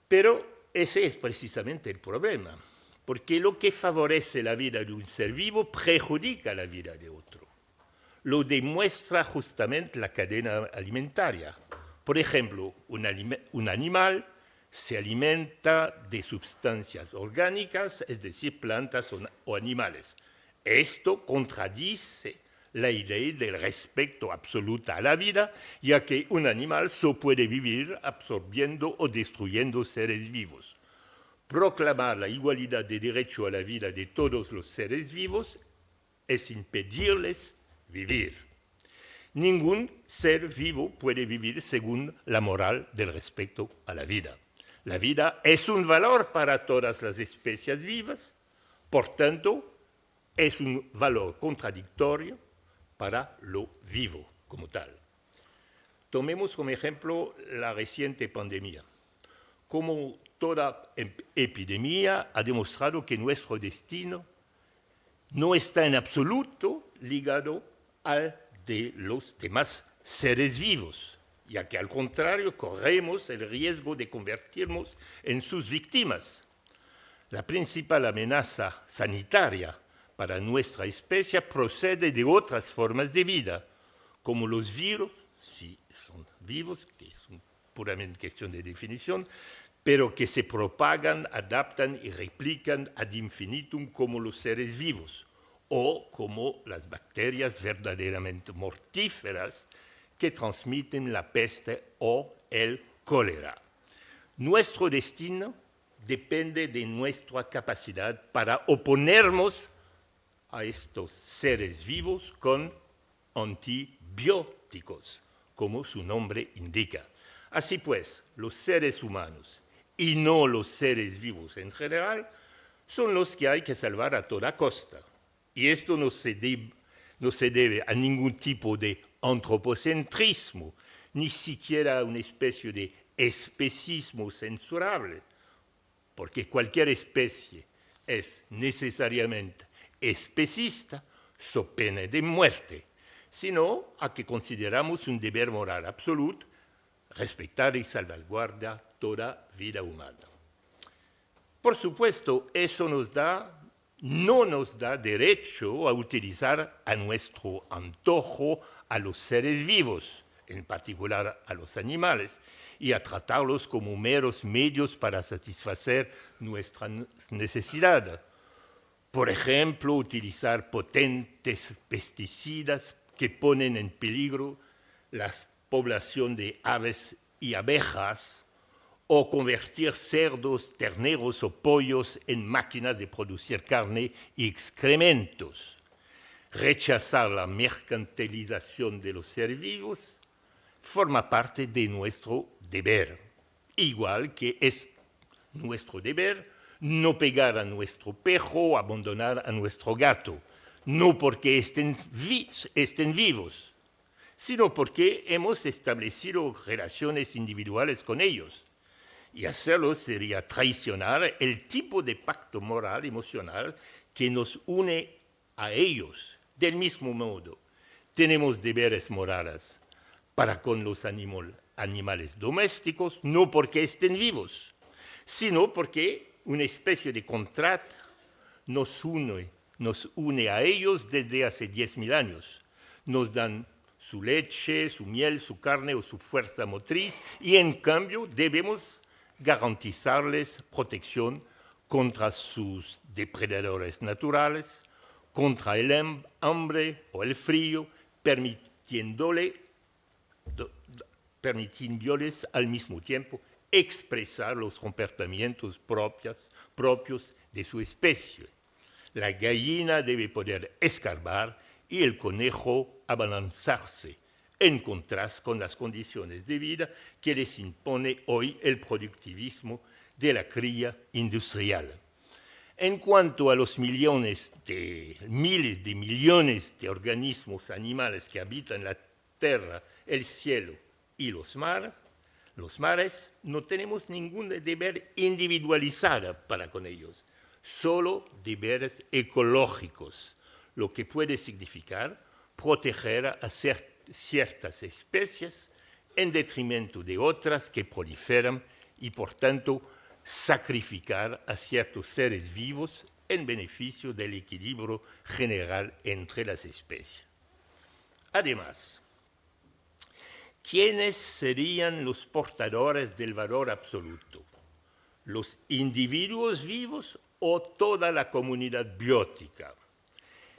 Pero ese es precisamente el problema, porque lo que favorece la vida de un ser vivo perjudica la vida de otro. Lo demuestra justamente la cadena alimentaria. Por ejemplo, un animal se alimenta de sustancias orgánicas, es decir, plantas o animales. Esto contradice la idea del respeto absoluto a la vida, ya que un animal solo puede vivir absorbiendo o destruyendo seres vivos. Proclamar la igualdad de derecho a la vida de todos los seres vivos es impedirles vivir. Ningún ser vivo puede vivir según la moral del respeto a la vida. La vida es un valor para todas las especies vivas, por tanto, es un valor contradictorio para lo vivo como tal. Tomemos como ejemplo la reciente pandemia. Como toda epidemia ha demostrado que nuestro destino no está en absoluto ligado al de los demás seres vivos, ya que al contrario corremos el riesgo de convertirnos en sus víctimas. La principal amenaza sanitaria para nuestra especie procede de otras formas de vida, como los virus, si son vivos, que es puramente cuestión de definición, pero que se propagan, adaptan y replican ad infinitum como los seres vivos, o como las bacterias verdaderamente mortíferas que transmiten la peste o el cólera. Nuestro destino depende de nuestra capacidad para oponernos a estos seres vivos con antibióticos, como su nombre indica. Así pues, los seres humanos y no los seres vivos en general son los que hay que salvar a toda costa. Y esto no se debe a ningún tipo de antropocentrismo, ni siquiera a una especie de especismo censurable, porque cualquier especie es necesariamente especista, so pena de muerte, sino a que consideramos un deber moral absoluto respetar y salvaguardar toda vida humana. Por supuesto, eso no nos da derecho a utilizar a nuestro antojo a los seres vivos, en particular a los animales, y a tratarlos como meros medios para satisfacer nuestras necesidades. Por ejemplo, utilizar potentes pesticidas que ponen en peligro la población de aves y abejas, o convertir cerdos, terneros o pollos en máquinas de producir carne y excrementos. Rechazar la mercantilización de los seres vivos forma parte de nuestro deber, igual que es nuestro deber no pegar a nuestro perro o abandonar a nuestro gato, no porque estén vivos, sino porque hemos establecido relaciones individuales con ellos. Y hacerlo sería traicionar el tipo de pacto moral emocional que nos une a ellos. Del mismo modo, tenemos deberes morales para con los animales domésticos, no porque estén vivos, sino porque una especie de contrato nos une a ellos desde hace 10.000 años. Nos dan su leche, su miel, su carne o su fuerza motriz, y en cambio debemos garantizarles protección contra sus depredadores naturales, contra el hambre o el frío, permitiéndoles al mismo tiempo expresar los comportamientos propios de su especie. La gallina debe poder escarbar y el conejo abalanzarse, en contraste con las condiciones de vida que les impone hoy el productivismo de la cría industrial. En cuanto a los miles de millones de organismos animales que habitan la tierra, el cielo y los mares, no tenemos ningún deber individualizado para con ellos, solo deberes ecológicos, lo que puede significar proteger a ciertas especies en detrimento de otras que proliferan y, por tanto, sacrificar a ciertos seres vivos en beneficio del equilibrio general entre las especies. Además, ¿quiénes serían los portadores del valor absoluto? ¿Los individuos vivos o toda la comunidad biótica?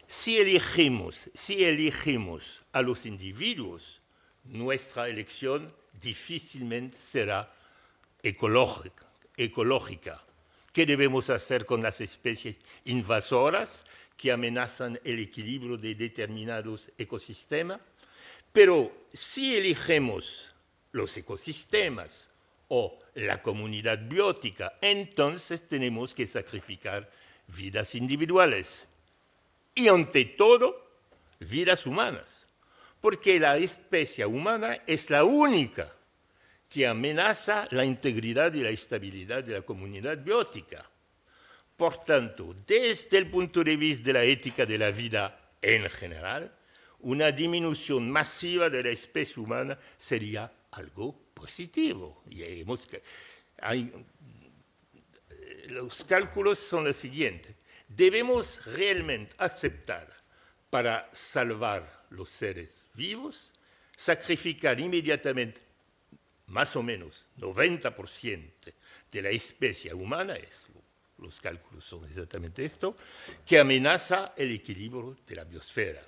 Si elegimos a los individuos, nuestra elección difícilmente será ecológica. ¿Qué debemos hacer con las especies invasoras que amenazan el equilibrio de determinados ecosistemas? Pero si elegimos los ecosistemas o la comunidad biótica, entonces tenemos que sacrificar vidas individuales y, ante todo, vidas humanas, porque la especie humana es la única que amenaza la integridad y la estabilidad de la comunidad biótica. Por tanto, desde el punto de vista de la ética de la vida en general, una disminución masiva de la especie humana sería algo positivo. Los cálculos son los siguientes. Debemos realmente aceptar, para salvar los seres vivos, sacrificar inmediatamente más o menos 90% de la especie humana, los cálculos son exactamente esto, que amenaza el equilibrio de la biosfera.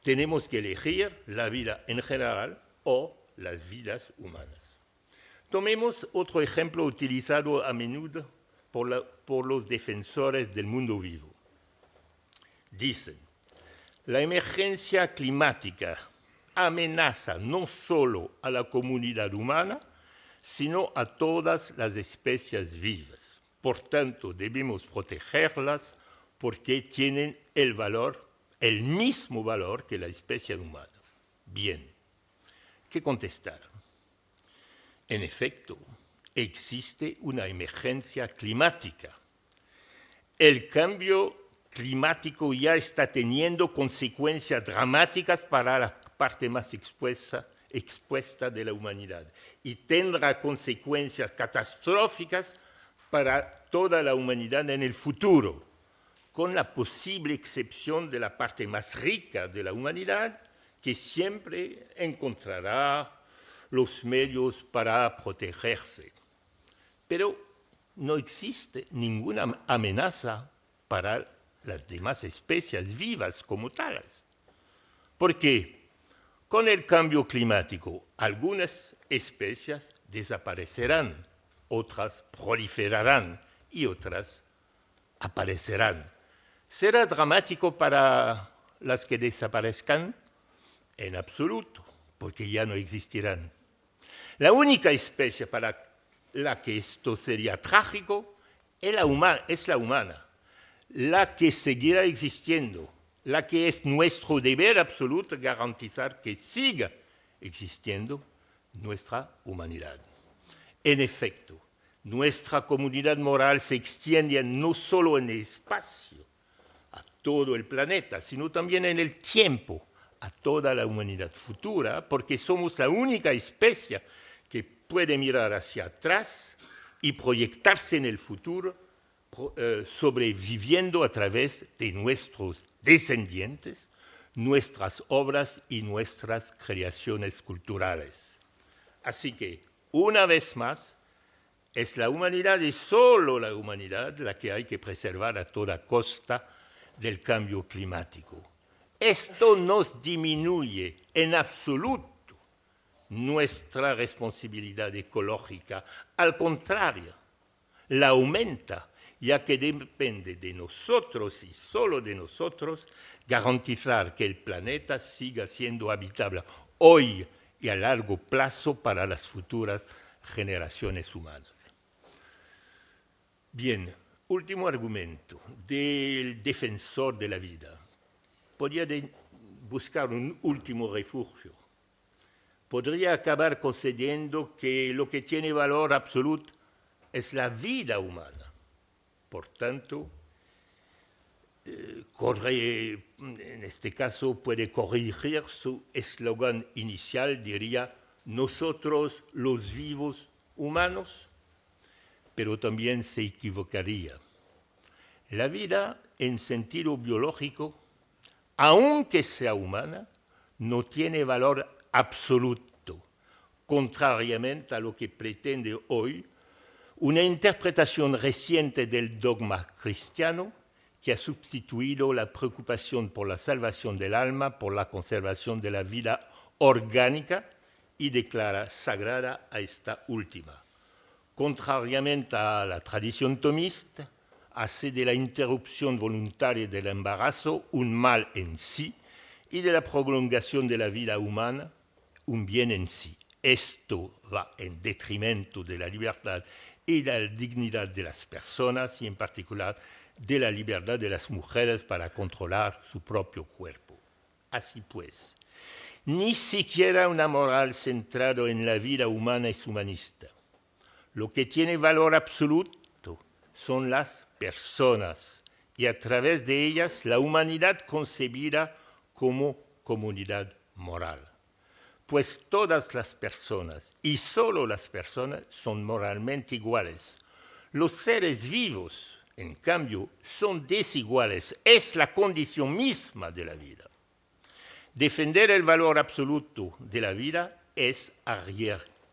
Tenemos que elegir la vida en general o las vidas humanas. Tomemos otro ejemplo utilizado a menudo por los defensores del mundo vivo. Dicen, la emergencia climática amenaza no solo a la comunidad humana, sino a todas las especies vivas. Por tanto, debemos protegerlas porque tienen el mismo valor que la especie humana. Bien, ¿qué contestar? En efecto, existe una emergencia climática. El cambio climático ya está teniendo consecuencias dramáticas para la parte más expuesta de la humanidad y tendrá consecuencias catastróficas para toda la humanidad en el futuro, con la posible excepción de la parte más rica de la humanidad, que siempre encontrará los medios para protegerse. Pero no existe ninguna amenaza para las demás especies vivas como tales. ¿Por qué? Con el cambio climático, algunas especies desaparecerán, otras proliferarán y otras aparecerán. ¿Será dramático para las que desaparezcan? En absoluto, porque ya no existirán. La única especie para la que esto sería trágico es la humana, la que seguirá existiendo, la que es nuestro deber absoluto garantizar que siga existiendo nuestra humanidad. En efecto, nuestra comunidad moral se extiende no solo en el espacio, a todo el planeta, sino también en el tiempo, a toda la humanidad futura, porque somos la única especie que puede mirar hacia atrás y proyectarse en el futuro, sobreviviendo a través de nuestros descendientes, nuestras obras y nuestras creaciones culturales. Así que, una vez más, es la humanidad y solo la humanidad la que hay que preservar a toda costa del cambio climático. Esto nos disminuye en absoluto nuestra responsabilidad ecológica. Al contrario, la aumenta, ya que depende de nosotros y solo de nosotros garantizar que el planeta siga siendo habitable hoy y a largo plazo para las futuras generaciones humanas. Bien, último argumento del defensor de la vida podría buscar un último refugio. Podría acabar concediendo que lo que tiene valor absoluto es la vida humana. Por tanto, en este caso puede corregir su eslogan inicial, diría, nosotros los vivos humanos, pero también se equivocaría. La vida en sentido biológico, aunque sea humana, no tiene valor absoluto, contrariamente a lo que pretende hoy una interpretación reciente del dogma cristiano que ha sustituido la preocupación por la salvación del alma por la conservación de la vida orgánica y declara sagrada a esta última. Contrariamente a la tradición tomista, hace de la interrupción voluntaria del embarazo un mal en sí y de la prolongación de la vida humana un bien en sí. Esto va en detrimento de la libertad y la dignidad de las personas y en particular de la libertad de las mujeres para controlar su propio cuerpo. Así pues, ni siquiera una moral centrada en la vida humana es humanista. Lo que tiene valor absoluto son las personas y a través de ellas la humanidad concebida como comunidad moral. Pues todas las personas, y solo las personas, son moralmente iguales. Los seres vivos, en cambio, son desiguales. Es la condición misma de la vida. Defender el valor absoluto de la vida es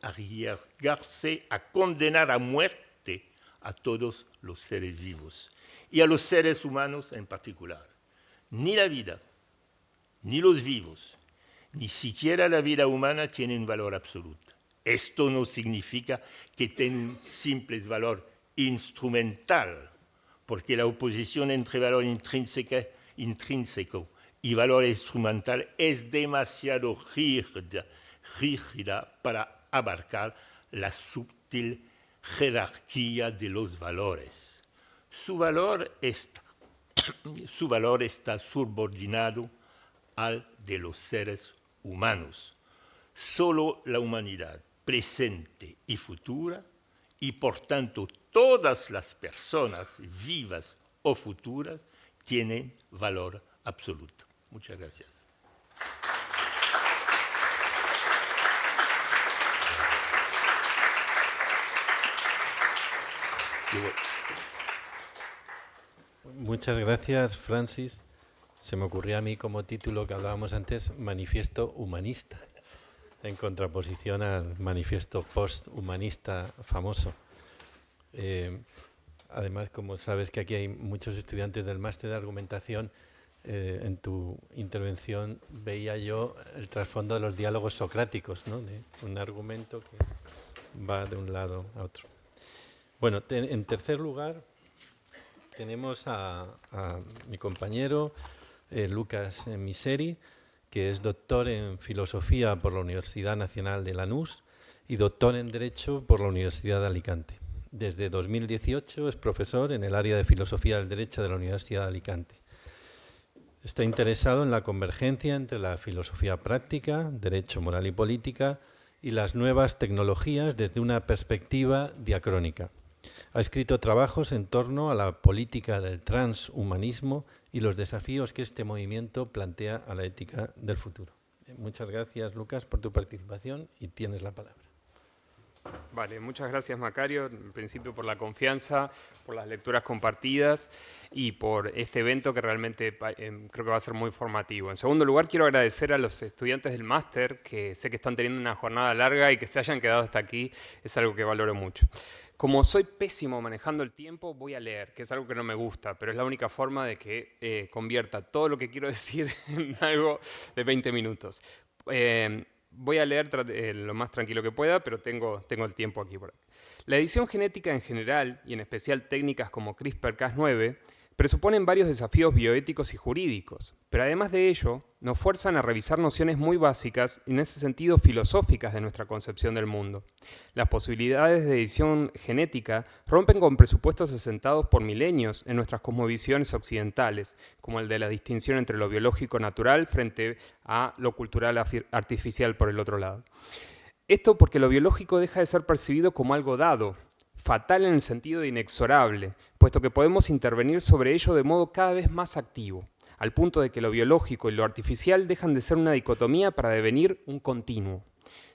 arriesgarse a condenar a muerte a todos los seres vivos y a los seres humanos en particular. Ni la vida, ni los vivos, ni siquiera la vida humana tienen valor absoluto. Esto no significa que tengan simples valor instrumental, porque la oposición entre valor intrínseco y valor instrumental es demasiado rígida para abarcar la sutil jerarquía de los valores. Su valor está subordinado al de los seres humanos. Solo la humanidad presente y futura, y por tanto todas las personas vivas o futuras, tienen valor absoluto. Muchas gracias. Muchas gracias, Francis. Se me ocurrió a mí como título que hablábamos antes, Manifiesto Humanista, en contraposición al manifiesto posthumanista famoso. Además, como sabes que aquí hay muchos estudiantes del máster de argumentación, en tu intervención veía yo el trasfondo de los diálogos socráticos, ¿no? De un argumento que va de un lado a otro. Bueno, en tercer lugar tenemos a mi compañero Lucas Miseri, que es doctor en Filosofía por la Universidad Nacional de Lanús y doctor en Derecho por la Universidad de Alicante. Desde 2018 es profesor en el área de Filosofía del Derecho de la Universidad de Alicante. Está interesado en la convergencia entre la filosofía práctica, derecho, moral y política, y las nuevas tecnologías desde una perspectiva diacrónica. Ha escrito trabajos en torno a la política del transhumanismo y los desafíos que este movimiento plantea a la ética del futuro. Muchas gracias, Lucas, por tu participación y tienes la palabra. Vale, muchas gracias, Macario, en principio por la confianza, por las lecturas compartidas y por este evento que realmente creo que va a ser muy formativo. En segundo lugar, quiero agradecer a los estudiantes del máster, que sé que están teniendo una jornada larga y que se hayan quedado hasta aquí, es algo que valoro mucho. Como soy pésimo manejando el tiempo, voy a leer, que es algo que no me gusta, pero es la única forma de que convierta todo lo que quiero decir en algo de 20 minutos. Voy a leer lo más tranquilo que pueda, pero tengo el tiempo aquí. La edición genética en general, y en especial técnicas como CRISPR-Cas9, presuponen varios desafíos bioéticos y jurídicos, pero además de ello, nos fuerzan a revisar nociones muy básicas y en ese sentido filosóficas de nuestra concepción del mundo. Las posibilidades de edición genética rompen con presupuestos asentados por milenios en nuestras cosmovisiones occidentales, como el de la distinción entre lo biológico natural frente a lo cultural artificial por el otro lado. Esto porque lo biológico deja de ser percibido como algo dado, fatal en el sentido de inexorable, puesto que podemos intervenir sobre ello de modo cada vez más activo, al punto de que lo biológico y lo artificial dejan de ser una dicotomía para devenir un continuo.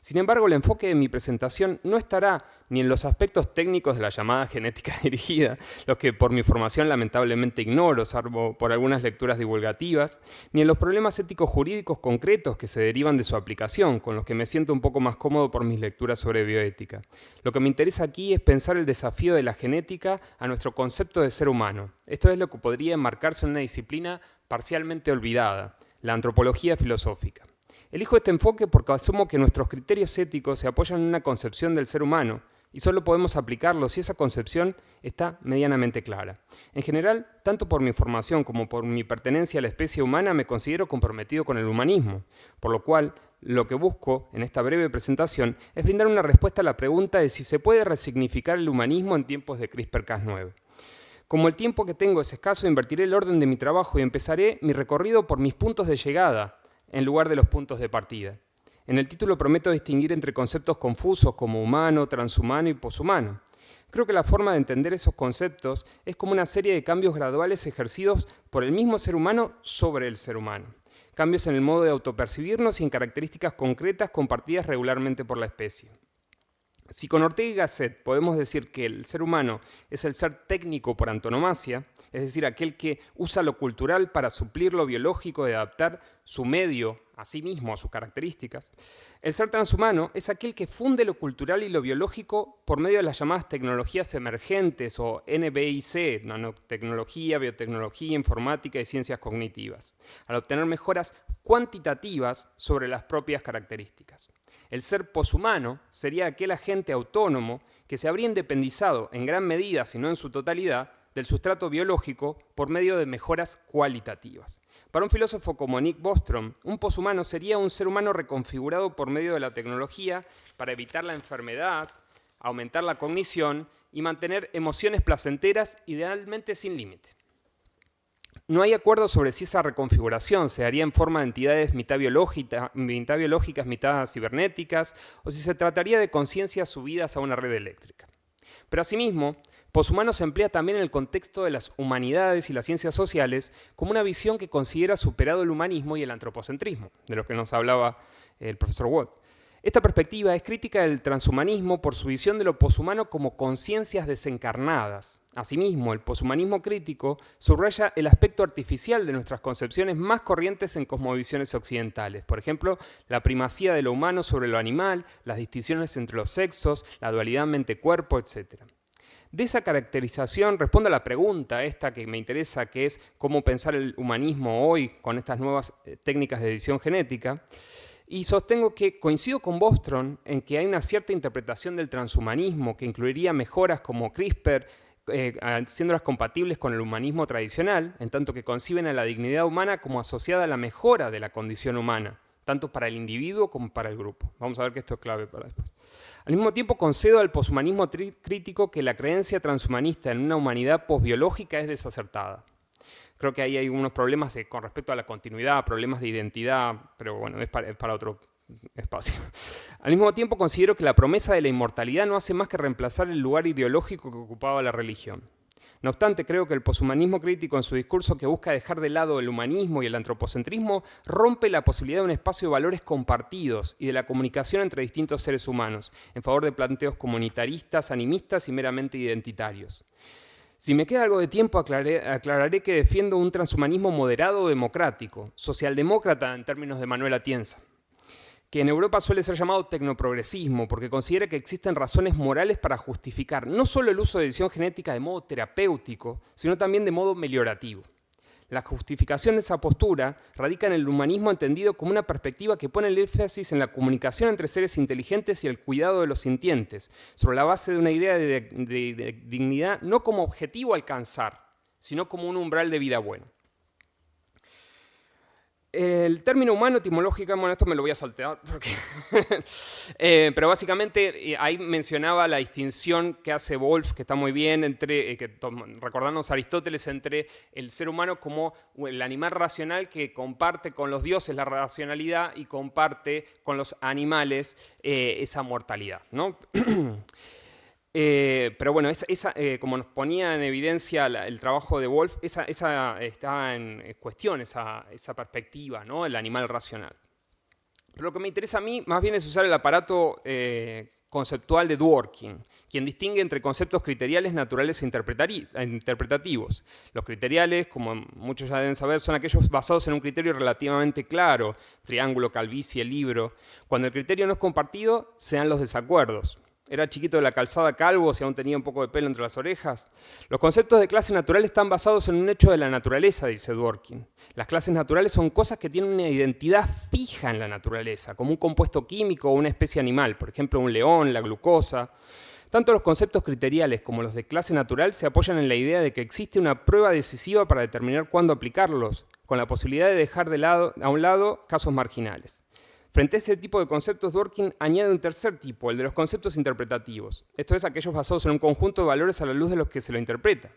Sin embargo, el enfoque de mi presentación no estará ni en los aspectos técnicos de la llamada genética dirigida, los que por mi formación lamentablemente ignoro, salvo por algunas lecturas divulgativas, ni en los problemas éticos jurídicos concretos que se derivan de su aplicación, con los que me siento un poco más cómodo por mis lecturas sobre bioética. Lo que me interesa aquí es pensar el desafío de la genética a nuestro concepto de ser humano. Esto es lo que podría enmarcarse en una disciplina parcialmente olvidada, la antropología filosófica. Elijo este enfoque porque asumo que nuestros criterios éticos se apoyan en una concepción del ser humano y solo podemos aplicarlo si esa concepción está medianamente clara. En general, tanto por mi formación como por mi pertenencia a la especie humana, me considero comprometido con el humanismo, por lo cual lo que busco en esta breve presentación es brindar una respuesta a la pregunta de si se puede resignificar el humanismo en tiempos de CRISPR-Cas9. Como el tiempo que tengo es escaso, invertiré el orden de mi trabajo y empezaré mi recorrido por mis puntos de llegada, en lugar de los puntos de partida. En el título prometo distinguir entre conceptos confusos como humano, transhumano y poshumano. Creo que la forma de entender esos conceptos es como una serie de cambios graduales ejercidos por el mismo ser humano sobre el ser humano. Cambios en el modo de autopercibirnos y en características concretas compartidas regularmente por la especie. Si con Ortega y Gasset podemos decir que el ser humano es el ser técnico por antonomasia, es decir, aquel que usa lo cultural para suplir lo biológico y adaptar su medio a sí mismo, a sus características, el ser transhumano es aquel que funde lo cultural y lo biológico por medio de las llamadas tecnologías emergentes o NBIC, nanotecnología, biotecnología, informática y ciencias cognitivas, al obtener mejoras cuantitativas sobre las propias características. El ser poshumano sería aquel agente autónomo que se habría independizado en gran medida, si no en su totalidad, del sustrato biológico por medio de mejoras cualitativas. Para un filósofo como Nick Bostrom, un poshumano sería un ser humano reconfigurado por medio de la tecnología para evitar la enfermedad, aumentar la cognición y mantener emociones placenteras, idealmente sin límite. No hay acuerdo sobre si esa reconfiguración se haría en forma de entidades mitad biológicas, mitad cibernéticas, o si se trataría de conciencias subidas a una red eléctrica. Pero asimismo, poshumano se emplea también en el contexto de las humanidades y las ciencias sociales como una visión que considera superado el humanismo y el antropocentrismo, de lo que nos hablaba el profesor Wald. Esta perspectiva es crítica del transhumanismo por su visión de lo poshumano como conciencias desencarnadas. Asimismo, el poshumanismo crítico subraya el aspecto artificial de nuestras concepciones más corrientes en cosmovisiones occidentales. Por ejemplo, la primacía de lo humano sobre lo animal, las distinciones entre los sexos, la dualidad mente-cuerpo, etc. De esa caracterización respondo a la pregunta esta que me interesa, que es cómo pensar el humanismo hoy con estas nuevas técnicas de edición genética. Y sostengo que coincido con Bostrom en que hay una cierta interpretación del transhumanismo que incluiría mejoras como CRISPR, haciéndolas compatibles con el humanismo tradicional, en tanto que conciben a la dignidad humana como asociada a la mejora de la condición humana, tanto para el individuo como para el grupo. Vamos a ver que esto es clave para después. Al mismo tiempo concedo al poshumanismo crítico que la creencia transhumanista en una humanidad posbiológica es desacertada. Creo que ahí hay unos problemas con respecto a la continuidad, problemas de identidad, pero bueno, es para otro espacio. Al mismo tiempo considero que la promesa de la inmortalidad no hace más que reemplazar el lugar ideológico que ocupaba la religión. No obstante, creo que el poshumanismo crítico en su discurso que busca dejar de lado el humanismo y el antropocentrismo rompe la posibilidad de un espacio de valores compartidos y de la comunicación entre distintos seres humanos, en favor de planteos comunitaristas, animistas y meramente identitarios. Si me queda algo de tiempo, aclararé que defiendo un transhumanismo moderado o democrático, socialdemócrata en términos de Manuel Atienza, que en Europa suele ser llamado tecnoprogresismo, porque considera que existen razones morales para justificar no solo el uso de edición genética de modo terapéutico, sino también de modo meliorativo. La justificación de esa postura radica en el humanismo entendido como una perspectiva que pone el énfasis en la comunicación entre seres inteligentes y el cuidado de los sintientes, sobre la base de una idea de dignidad no como objetivo a alcanzar, sino como un umbral de vida bueno. El término humano etimológico, bueno, esto me lo voy a saltear, porque pero básicamente ahí mencionaba la distinción que hace Wolff, que está muy bien, entre, recordarnos Aristóteles, entre el ser humano como el animal racional que comparte con los dioses la racionalidad y comparte con los animales esa mortalidad, ¿no? Pero bueno, como nos ponía en evidencia el trabajo de Wolff, esa está en cuestión, esa perspectiva, ¿no? El animal racional. Pero lo que me interesa a mí más bien es usar el aparato conceptual de Dworkin, quien distingue entre conceptos criteriales, naturales e interpretativos. Los criteriales, como muchos ya deben saber, son aquellos basados en un criterio relativamente claro, triángulo, calvicie, libro. Cuando el criterio no es compartido, se dan los desacuerdos. Era chiquito de la calzada calvo, si aún tenía un poco de pelo entre las orejas. Los conceptos de clase natural están basados en un hecho de la naturaleza, dice Dworkin. Las clases naturales son cosas que tienen una identidad fija en la naturaleza, como un compuesto químico o una especie animal, por ejemplo, un león, la glucosa. Tanto los conceptos criteriales como los de clase natural se apoyan en la idea de que existe una prueba decisiva para determinar cuándo aplicarlos, con la posibilidad de dejar a un lado casos marginales. Frente a ese tipo de conceptos, Dworkin añade un tercer tipo, el de los conceptos interpretativos. Esto es, aquellos basados en un conjunto de valores a la luz de los que se lo interpreta.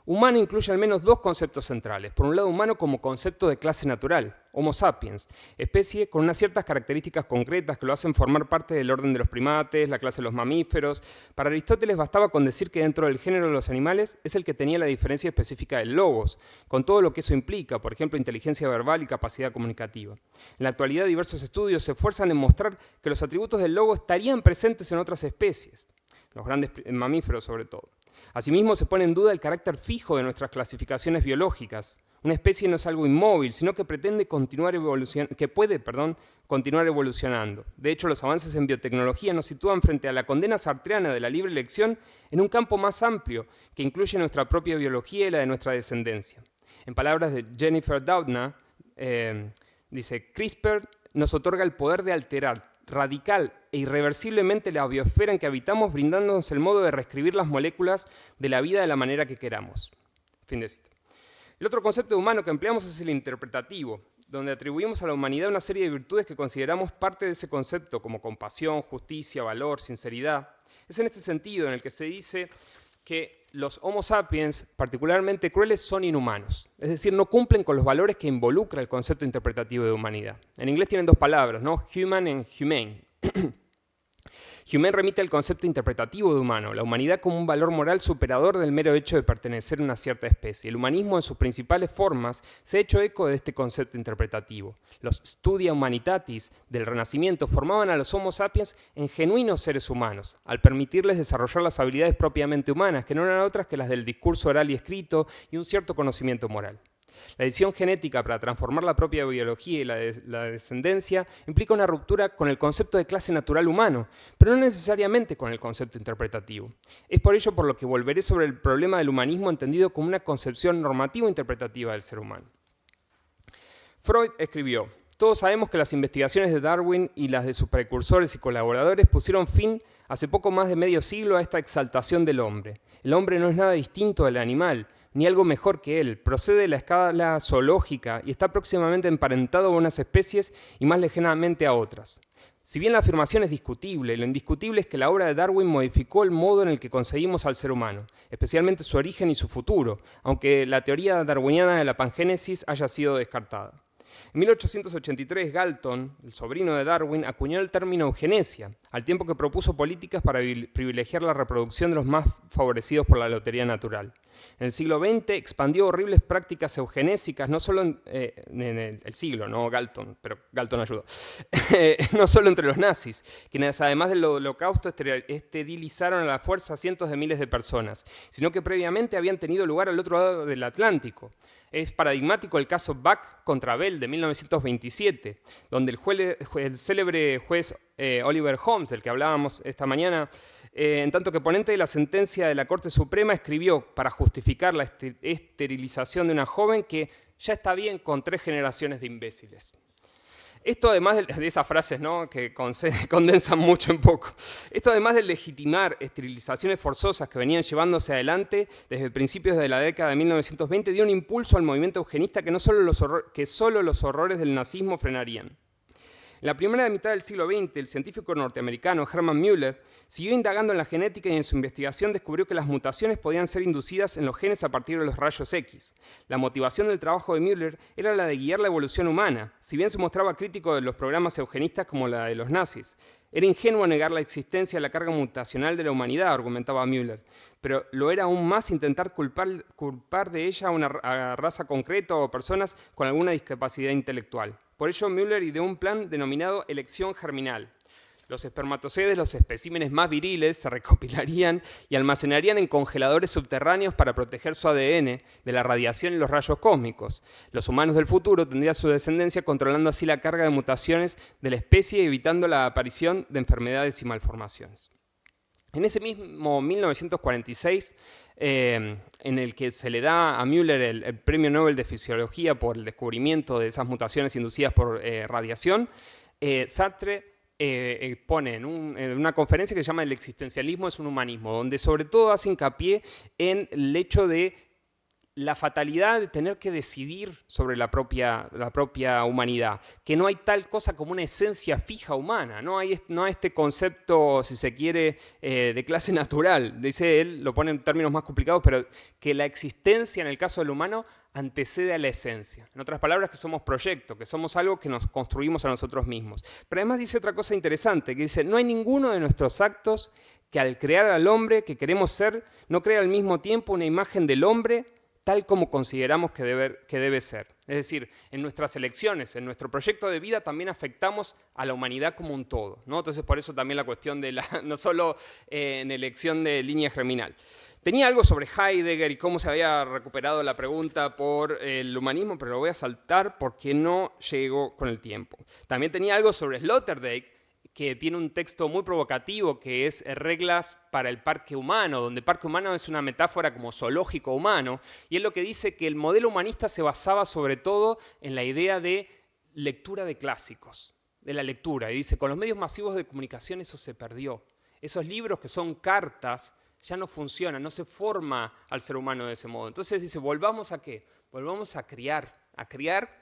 Humano incluye al menos dos conceptos centrales. Por un lado, humano como concepto de clase natural, Homo sapiens, especie con unas ciertas características concretas que lo hacen formar parte del orden de los primates, la clase de los mamíferos. Para Aristóteles bastaba con decir que dentro del género de los animales es el que tenía la diferencia específica del logos, con todo lo que eso implica, por ejemplo, inteligencia verbal y capacidad comunicativa. En la actualidad, diversos estudios se esfuerzan en mostrar que los atributos del logo estarían presentes en otras especies, los grandes mamíferos sobre todo. Asimismo, se pone en duda el carácter fijo de nuestras clasificaciones biológicas. Una especie no es algo inmóvil, sino que puede continuar evolucionando. De hecho, los avances en biotecnología nos sitúan frente a la condena sartreana de la libre elección en un campo más amplio, que incluye nuestra propia biología y la de nuestra descendencia. En palabras de Jennifer Doudna, dice, CRISPR nos otorga el poder de alterar radical e irreversiblemente la biosfera en que habitamos, brindándonos el modo de reescribir las moléculas de la vida de la manera que queramos. Fin de cita. El otro concepto de humano que empleamos es el interpretativo, donde atribuimos a la humanidad una serie de virtudes que consideramos parte de ese concepto, como compasión, justicia, valor, sinceridad. Es en este sentido en el que se dice que los Homo sapiens, particularmente crueles, son inhumanos. Es decir, no cumplen con los valores que involucra el concepto interpretativo de humanidad. En inglés tienen dos palabras, ¿no? Human y humane. Humane remite al concepto interpretativo de humano, la humanidad como un valor moral superador del mero hecho de pertenecer a una cierta especie. El humanismo en sus principales formas se ha hecho eco de este concepto interpretativo. Los Studia Humanitatis del Renacimiento formaban a los Homo sapiens en genuinos seres humanos, al permitirles desarrollar las habilidades propiamente humanas, que no eran otras que las del discurso oral y escrito y un cierto conocimiento moral. La edición genética para transformar la propia biología y la descendencia implica una ruptura con el concepto de clase natural humano, pero no necesariamente con el concepto interpretativo. Es por ello por lo que volveré sobre el problema del humanismo entendido como una concepción normativa-interpretativa del ser humano. Freud escribió: todos sabemos que las investigaciones de Darwin y las de sus precursores y colaboradores pusieron fin hace poco más de medio siglo a esta exaltación del hombre. El hombre no es nada distinto del animal, ni algo mejor que él, procede de la escala zoológica y está próximamente emparentado a unas especies y más lejanamente a otras. Si bien la afirmación es discutible, lo indiscutible es que la obra de Darwin modificó el modo en el que concebimos al ser humano, especialmente su origen y su futuro, aunque la teoría darwiniana de la pangénesis haya sido descartada. En 1883, Galton, el sobrino de Darwin, acuñó el término eugenesia, al tiempo que propuso políticas para privilegiar la reproducción de los más favorecidos por la lotería natural. En el siglo XX expandió horribles prácticas eugenésicas, no solo en el siglo, no Galton, pero Galton ayudó, no solo entre los nazis, quienes además del holocausto esterilizaron a la fuerza a cientos de miles de personas, sino que previamente habían tenido lugar al otro lado del Atlántico. Es paradigmático el caso Buck contra Bell de 1927, donde el célebre juez Oliver Holmes, del que hablábamos esta mañana, en tanto que ponente de la sentencia de la Corte Suprema, escribió para justificar la esterilización de una joven que ya está bien con 3 generaciones de imbéciles. Esto además de esas frases, ¿no?, que condensan mucho en poco, esto además de legitimar esterilizaciones forzosas que venían llevándose adelante desde principios de la década de 1920, dio un impulso al movimiento eugenista que solo los horrores del nazismo frenarían. En la primera mitad del siglo XX, el científico norteamericano Hermann Müller siguió indagando en la genética y en su investigación descubrió que las mutaciones podían ser inducidas en los genes a partir de los rayos X. La motivación del trabajo de Müller era la de guiar la evolución humana, si bien se mostraba crítico de los programas eugenistas como la de los nazis. Era ingenuo negar la existencia de la carga mutacional de la humanidad, argumentaba Müller, pero lo era aún más intentar culpar de ella a una raza concreta o personas con alguna discapacidad intelectual. Por ello, Müller ideó un plan denominado elección germinal. Los espermatozoides, los especímenes más viriles, se recopilarían y almacenarían en congeladores subterráneos para proteger su ADN de la radiación y los rayos cósmicos. Los humanos del futuro tendrían su descendencia controlando así la carga de mutaciones de la especie y evitando la aparición de enfermedades y malformaciones. En ese mismo 1946, en el que se le da a Müller el Premio Nobel de Fisiología por el descubrimiento de esas mutaciones inducidas por radiación, Sartre pone en una conferencia que se llama El existencialismo es un humanismo, donde sobre todo hace hincapié en el hecho de la fatalidad de tener que decidir sobre la propia humanidad, que no hay tal cosa como una esencia fija humana, no hay este concepto, si se quiere, de clase natural, dice él, lo pone en términos más complicados, pero que la existencia en el caso del humano antecede a la esencia. En otras palabras, que somos proyecto, que somos algo que nos construimos a nosotros mismos. Pero además dice otra cosa interesante, que dice, no hay ninguno de nuestros actos que al crear al hombre que queremos ser, no crea al mismo tiempo una imagen del hombre tal como consideramos que debe ser. Es decir, en nuestras elecciones, en nuestro proyecto de vida también afectamos a la humanidad como un todo, ¿no? Entonces, por eso también la cuestión de no solo en elección de línea germinal. Tenía algo sobre Heidegger y cómo se había recuperado la pregunta por el humanismo, pero lo voy a saltar porque no llegó con el tiempo. También tenía algo sobre Sloterdijk, que tiene un texto muy provocativo que es Reglas para el parque humano, donde parque humano es una metáfora como zoológico humano, y es lo que dice que el modelo humanista se basaba sobre todo en la idea de lectura de clásicos, de la lectura, y dice, con los medios masivos de comunicación eso se perdió. Esos libros que son cartas ya no funcionan, no se forma al ser humano de ese modo. Entonces dice, ¿volvamos a qué? Volvamos a criar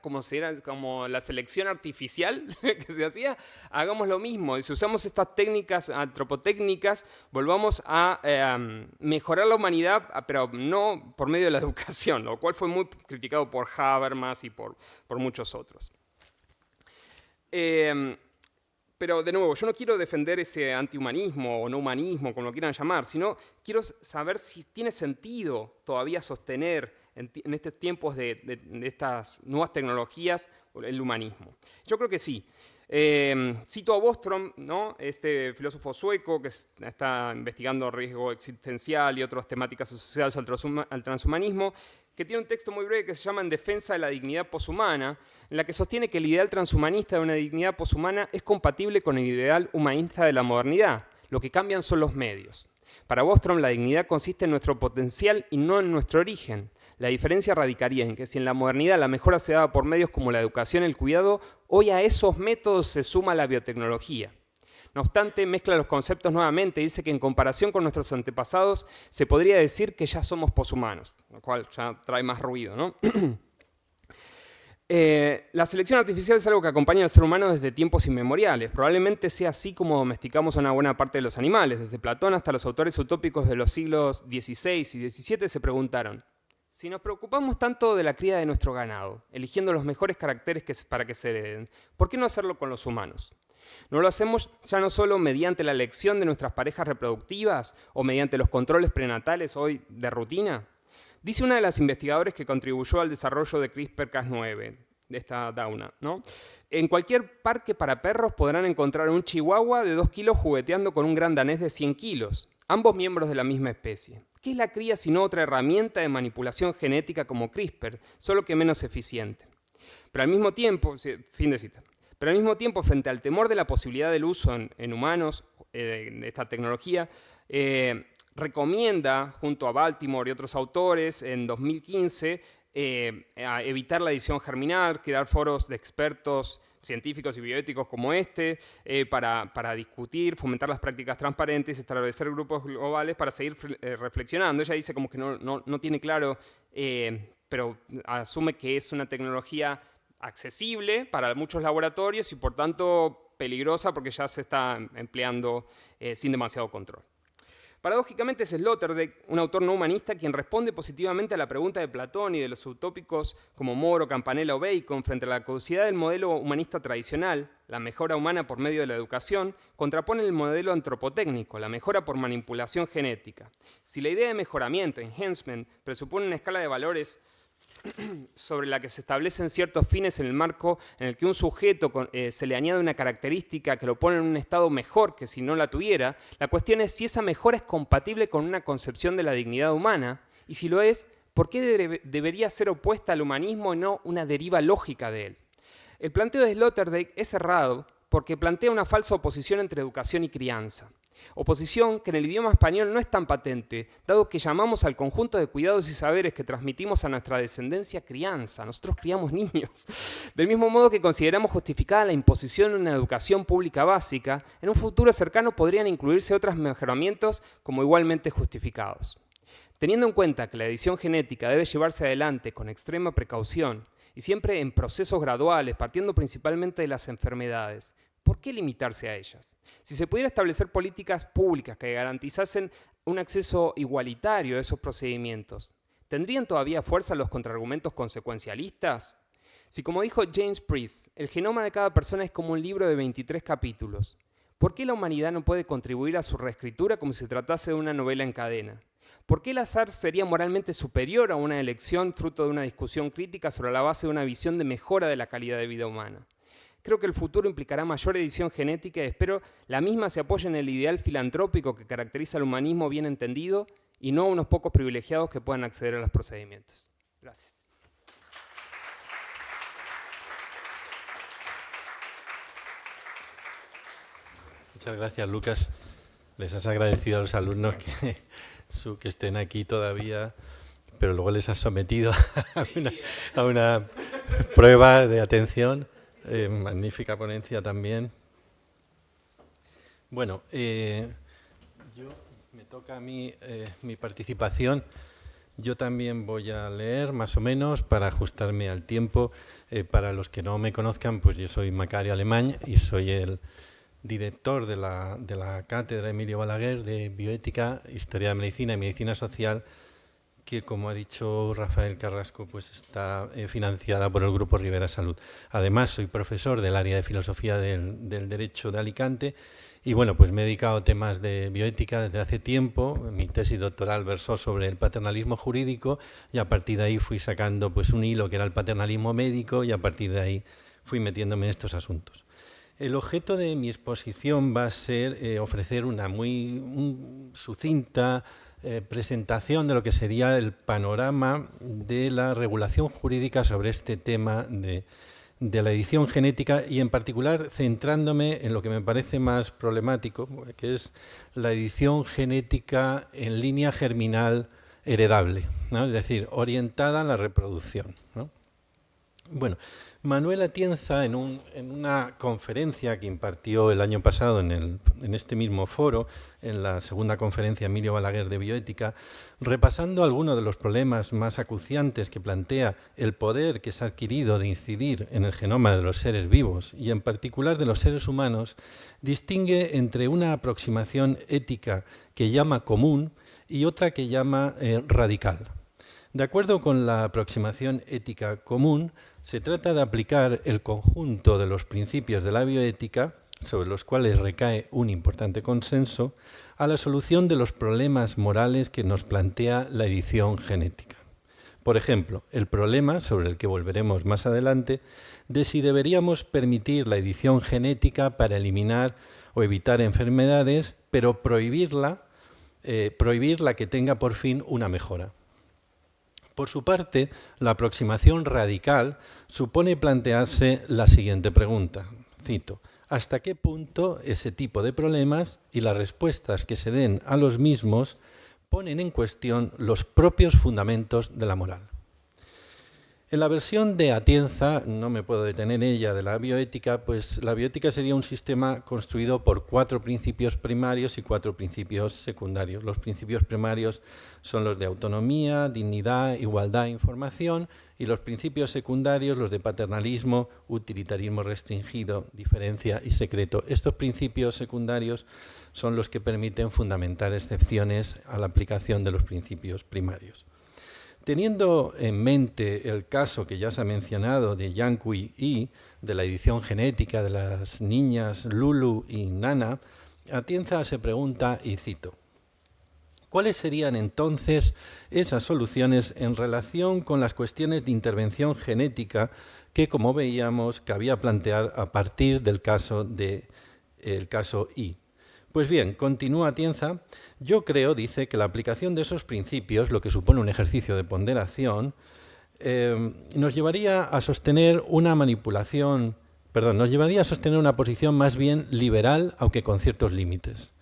como la selección artificial que se hacía, hagamos lo mismo. Y si usamos estas técnicas antropotécnicas, volvamos a mejorar la humanidad, pero no por medio de la educación, lo cual fue muy criticado por Habermas y por muchos otros. Pero, de nuevo, yo no quiero defender ese antihumanismo o no humanismo, como lo quieran llamar, sino quiero saber si tiene sentido todavía sostener en estos tiempos de estas nuevas tecnologías el humanismo. Yo creo que sí. Cito a Bostrom, ¿no?, este filósofo sueco que está investigando riesgo existencial y otras temáticas asociadas al transhumanismo, que tiene un texto muy breve que se llama En defensa de la dignidad poshumana, en la que sostiene que el ideal transhumanista de una dignidad poshumana es compatible con el ideal humanista de la modernidad. Lo que cambian son los medios. Para Bostrom, la dignidad consiste en nuestro potencial y no en nuestro origen. La diferencia radicaría en que si en la modernidad la mejora se daba por medios como la educación y el cuidado, hoy a esos métodos se suma la biotecnología. No obstante, mezcla los conceptos nuevamente y dice que en comparación con nuestros antepasados se podría decir que ya somos poshumanos, lo cual ya trae más ruido, ¿no? La selección artificial es algo que acompaña al ser humano desde tiempos inmemoriales. Probablemente sea así como domesticamos a una buena parte de los animales. Desde Platón hasta los autores utópicos de los siglos XVI y XVII se preguntaron: si nos preocupamos tanto de la cría de nuestro ganado, eligiendo los mejores caracteres para que se hereden, ¿por qué no hacerlo con los humanos? ¿No lo hacemos ya no solo mediante la elección de nuestras parejas reproductivas o mediante los controles prenatales hoy de rutina? Dice una de las investigadoras que contribuyó al desarrollo de CRISPR-Cas9, de esta Dauna, ¿no? En cualquier parque para perros podrán encontrar un chihuahua de 2 kilos jugueteando con un gran danés de 100 kilos, ambos miembros de la misma especie. ¿Qué es la cría sino otra herramienta de manipulación genética como CRISPR, solo que menos eficiente? Pero al mismo tiempo, fin de cita. Pero al mismo tiempo, frente al temor de la posibilidad del uso en humanos de esta tecnología, recomienda, junto a Baltimore y otros autores, en 2015, a evitar la edición germinal, crear foros de expertos científicos y bioéticos como para discutir, fomentar las prácticas transparentes, establecer grupos globales para seguir reflexionando. Ella dice como que no tiene claro, pero asume que es una tecnología accesible para muchos laboratorios y por tanto peligrosa porque ya se está empleando sin demasiado control. Paradójicamente es Sloterdijk, un autor no humanista, quien responde positivamente a la pregunta de Platón y de los utópicos como Moro, Campanella o Bacon frente a la caducidad del modelo humanista tradicional, la mejora humana por medio de la educación, contrapone el modelo antropotécnico, la mejora por manipulación genética. Si la idea de mejoramiento, enhancement, presupone una escala de valores sobre la que se establecen ciertos fines en el marco en el que un sujeto se le añade una característica que lo pone en un estado mejor que si no la tuviera, la cuestión es si esa mejora es compatible con una concepción de la dignidad humana, y si lo es, ¿por qué debería ser opuesta al humanismo y no una deriva lógica de él? El planteo de Sloterdijk es errado porque plantea una falsa oposición entre educación y crianza. Oposición que en el idioma español no es tan patente, dado que llamamos al conjunto de cuidados y saberes que transmitimos a nuestra descendencia crianza. Nosotros criamos niños. Del mismo modo que consideramos justificada la imposición de una educación pública básica, en un futuro cercano podrían incluirse otros mejoramientos como igualmente justificados. Teniendo en cuenta que la edición genética debe llevarse adelante con extrema precaución y siempre en procesos graduales, partiendo principalmente de las enfermedades, ¿por qué limitarse a ellas? Si se pudiera establecer políticas públicas que garantizasen un acceso igualitario a esos procedimientos, ¿tendrían todavía fuerza los contraargumentos consecuencialistas? Si, como dijo James Priest, el genoma de cada persona es como un libro de 23 capítulos, ¿por qué la humanidad no puede contribuir a su reescritura como si se tratase de una novela en cadena? ¿Por qué el azar sería moralmente superior a una elección fruto de una discusión crítica sobre la base de una visión de mejora de la calidad de vida humana? Creo que el futuro implicará mayor edición genética y espero la misma se apoye en el ideal filantrópico que caracteriza al humanismo bien entendido y no a unos pocos privilegiados que puedan acceder a los procedimientos. Gracias. Muchas gracias, Lucas. Les has agradecido a los alumnos que estén aquí todavía, pero luego les has sometido a una prueba de atención. Magnífica ponencia también. Bueno, me toca a mí mi participación. Yo también voy a leer más o menos para ajustarme al tiempo. Para los que no me conozcan, pues yo soy Macario Alemany y soy el director de la cátedra Emilio Balaguer de Bioética, Historia de la Medicina y Medicina Social, que, como ha dicho Rafael Carrasco, pues está financiada por el Grupo Rivera Salud. Además, soy profesor del área de Filosofía del Derecho de Alicante y, bueno, pues me he dedicado a temas de bioética desde hace tiempo. Mi tesis doctoral versó sobre el paternalismo jurídico y a partir de ahí fui sacando pues un hilo que era el paternalismo médico y a partir de ahí fui metiéndome en estos asuntos. El objeto de mi exposición va a ser ofrecer una muy sucinta presentación de lo que sería el panorama de la regulación jurídica sobre este tema de la edición genética y en particular centrándome en lo que me parece más problemático, que es la edición genética en línea germinal heredable, ¿no? Es decir, orientada a la reproducción, ¿no? Bueno, Manuel Atienza, en una conferencia que impartió el año pasado en este mismo foro, en la segunda conferencia Emilio Balaguer de Bioética, repasando algunos de los problemas más acuciantes que plantea el poder que se ha adquirido de incidir en el genoma de los seres vivos y en particular de los seres humanos, distingue entre una aproximación ética que llama común y otra que llama radical. De acuerdo con la aproximación ética común, se trata de aplicar el conjunto de los principios de la bioética, sobre los cuales recae un importante consenso, a la solución de los problemas morales que nos plantea la edición genética. Por ejemplo, el problema, sobre el que volveremos más adelante, de si deberíamos permitir la edición genética para eliminar o evitar enfermedades, pero prohibir la que tenga por fin una mejora. Por su parte, la aproximación radical supone plantearse la siguiente pregunta, cito, ¿hasta qué punto ese tipo de problemas y las respuestas que se den a los mismos ponen en cuestión los propios fundamentos de la moral? En la versión de Atienza, no me puedo detener en ella, de la bioética, pues la bioética sería un sistema construido por 4 principios primarios y 4 principios secundarios. Los principios primarios son los de autonomía, dignidad, igualdad e información, y los principios secundarios, los de paternalismo, utilitarismo restringido, diferencia y secreto. Estos principios secundarios son los que permiten fundamentar excepciones a la aplicación de los principios primarios. Teniendo en mente el caso que ya se ha mencionado de Yang Kui Yi, de la edición genética de las niñas Lulu y Nana, Atienza se pregunta, y cito, ¿cuáles serían entonces esas soluciones en relación con las cuestiones de intervención genética que, como veíamos, cabía plantear a partir del caso Yi? Pues bien, continúa Atienza, yo creo, dice, que la aplicación de esos principios, lo que supone un ejercicio de ponderación, nos llevaría a sostener una posición más bien liberal, aunque con ciertos límites.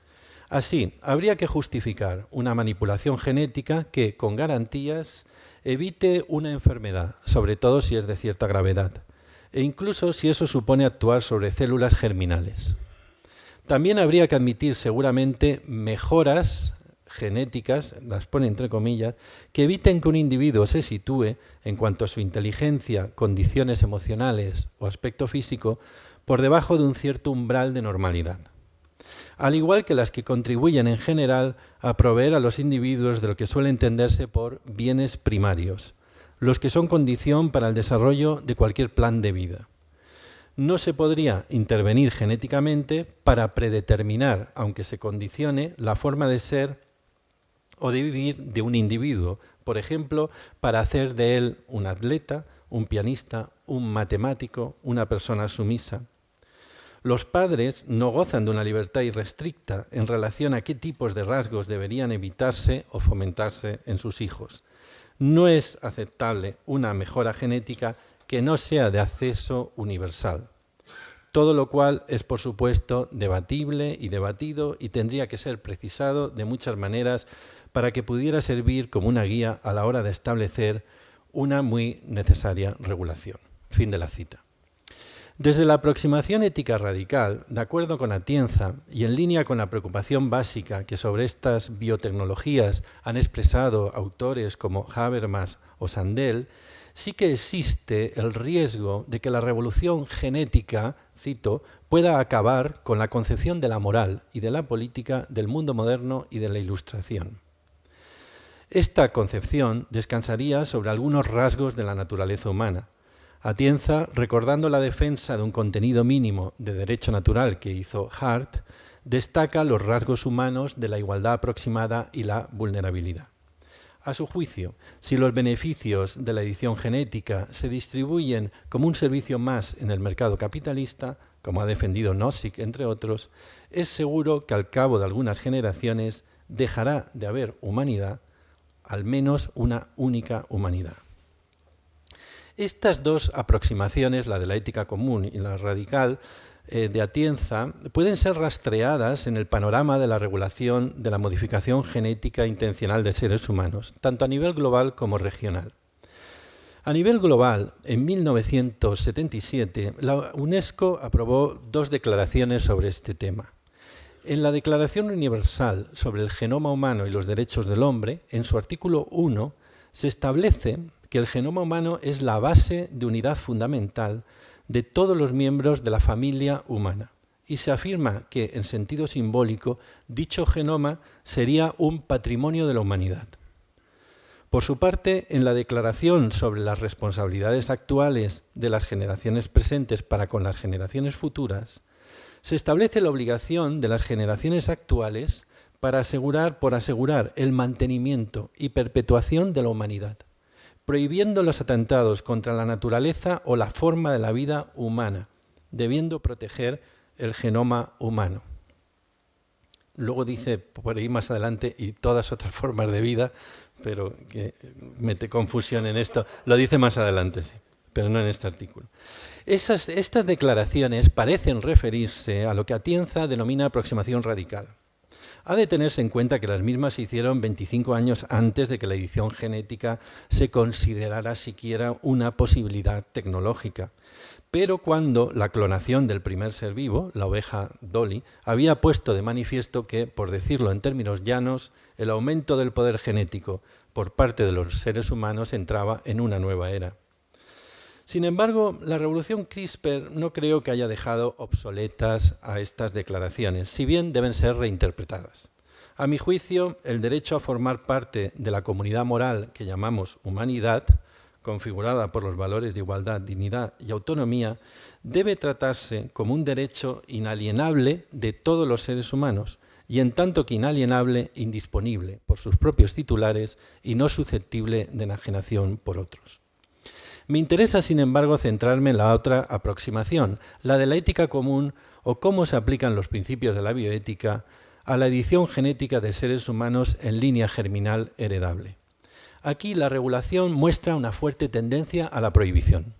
Así, habría que justificar una manipulación genética que, con garantías, evite una enfermedad, sobre todo si es de cierta gravedad, e incluso si eso supone actuar sobre células germinales. También habría que admitir seguramente mejoras genéticas, las pone entre comillas, que eviten que un individuo se sitúe, en cuanto a su inteligencia, condiciones emocionales o aspecto físico, por debajo de un cierto umbral de normalidad. Al igual que las que contribuyen en general a proveer a los individuos de lo que suele entenderse por bienes primarios, los que son condición para el desarrollo de cualquier plan de vida. No se podría intervenir genéticamente para predeterminar, aunque se condicione, la forma de ser o de vivir de un individuo, por ejemplo, para hacer de él un atleta, un pianista, un matemático, una persona sumisa. Los padres no gozan de una libertad irrestricta en relación a qué tipos de rasgos deberían evitarse o fomentarse en sus hijos. No es aceptable una mejora genética que no sea de acceso universal. Todo lo cual es, por supuesto, debatible y debatido y tendría que ser precisado de muchas maneras para que pudiera servir como una guía a la hora de establecer una muy necesaria regulación. Fin de la cita. Desde la aproximación ética radical, de acuerdo con Atienza y en línea con la preocupación básica que sobre estas biotecnologías han expresado autores como Habermas o Sandel, sí que existe el riesgo de que la revolución genética, cito, pueda acabar con la concepción de la moral y de la política del mundo moderno y de la Ilustración. Esta concepción descansaría sobre algunos rasgos de la naturaleza humana. Atienza, recordando la defensa de un contenido mínimo de derecho natural que hizo Hart, destaca los rasgos humanos de la igualdad aproximada y la vulnerabilidad. A su juicio, si los beneficios de la edición genética se distribuyen como un servicio más en el mercado capitalista, como ha defendido Nozick, entre otros, es seguro que al cabo de algunas generaciones dejará de haber humanidad, al menos una única humanidad. Estas dos aproximaciones, la de la ética común y la radical, de Atienza, pueden ser rastreadas en el panorama de la regulación de la modificación genética intencional de seres humanos, tanto a nivel global como regional. A nivel global, en 1977, la UNESCO aprobó 2 declaraciones sobre este tema. En la Declaración Universal sobre el Genoma Humano y los Derechos del Hombre, en su artículo 1, se establece que el genoma humano es la base de unidad fundamental de todos los miembros de la familia humana. Y se afirma que, en sentido simbólico, dicho genoma sería un patrimonio de la humanidad. Por su parte, en la Declaración sobre las responsabilidades actuales de las generaciones presentes para con las generaciones futuras, se establece la obligación de las generaciones actuales por asegurar el mantenimiento y perpetuación de la humanidad, prohibiendo los atentados contra la naturaleza o la forma de la vida humana, debiendo proteger el genoma humano. Luego dice por ahí más adelante, y todas otras formas de vida, pero que mete confusión en esto. Lo dice más adelante, sí, pero no en este artículo. Estas declaraciones parecen referirse a lo que Atienza denomina aproximación radical. Ha de tenerse en cuenta que las mismas se hicieron 25 años antes de que la edición genética se considerara siquiera una posibilidad tecnológica. Pero cuando la clonación del primer ser vivo, la oveja Dolly, había puesto de manifiesto que, por decirlo en términos llanos, el aumento del poder genético por parte de los seres humanos entraba en una nueva era. Sin embargo, la revolución CRISPR no creo que haya dejado obsoletas a estas declaraciones, si bien deben ser reinterpretadas. A mi juicio, el derecho a formar parte de la comunidad moral que llamamos humanidad, configurada por los valores de igualdad, dignidad y autonomía, debe tratarse como un derecho inalienable de todos los seres humanos, y en tanto que inalienable, indisponible por sus propios titulares y no susceptible de enajenación por otros. Me interesa, sin embargo, centrarme en la otra aproximación, la de la ética común o cómo se aplican los principios de la bioética a la edición genética de seres humanos en línea germinal heredable. Aquí la regulación muestra una fuerte tendencia a la prohibición.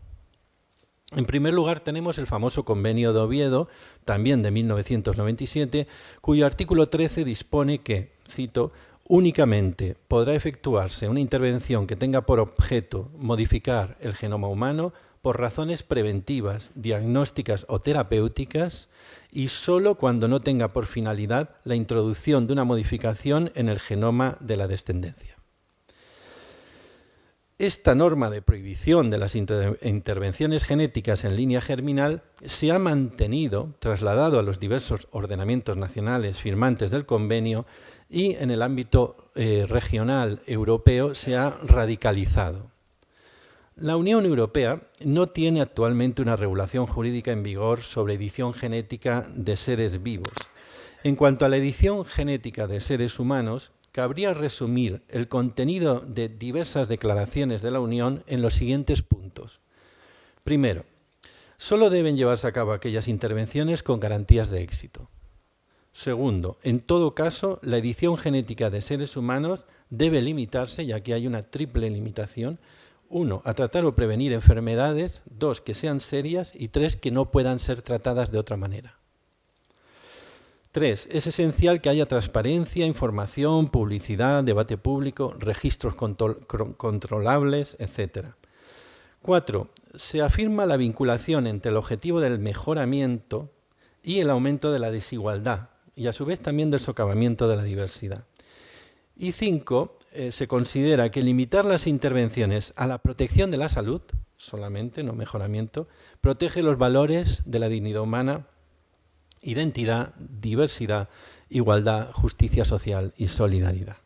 En primer lugar, tenemos el famoso Convenio de Oviedo, también de 1997, cuyo artículo 13 dispone que, cito, únicamente podrá efectuarse una intervención que tenga por objeto modificar el genoma humano por razones preventivas, diagnósticas o terapéuticas y solo cuando no tenga por finalidad la introducción de una modificación en el genoma de la descendencia. Esta norma de prohibición de las intervenciones genéticas en línea germinal se ha mantenido, trasladado a los diversos ordenamientos nacionales firmantes del convenio y en el ámbito regional europeo se ha radicalizado. La Unión Europea no tiene actualmente una regulación jurídica en vigor sobre edición genética de seres vivos. En cuanto a la edición genética de seres humanos, cabría resumir el contenido de diversas declaraciones de la Unión en los siguientes puntos. Primero, solo deben llevarse a cabo aquellas intervenciones con garantías de éxito. Segundo, en todo caso, la edición genética de seres humanos debe limitarse, y aquí hay una triple limitación. 1, a tratar o prevenir enfermedades. 2, que sean serias. Y 3, que no puedan ser tratadas de otra manera. 3, es esencial que haya transparencia, información, publicidad, debate público, registros controlables, etc. 4, se afirma la vinculación entre el objetivo del mejoramiento y el aumento de la desigualdad, y a su vez también del socavamiento de la diversidad. Y 5, se considera que limitar las intervenciones a la protección de la salud, solamente, no mejoramiento, protege los valores de la dignidad humana, identidad, diversidad, igualdad, justicia social y solidaridad.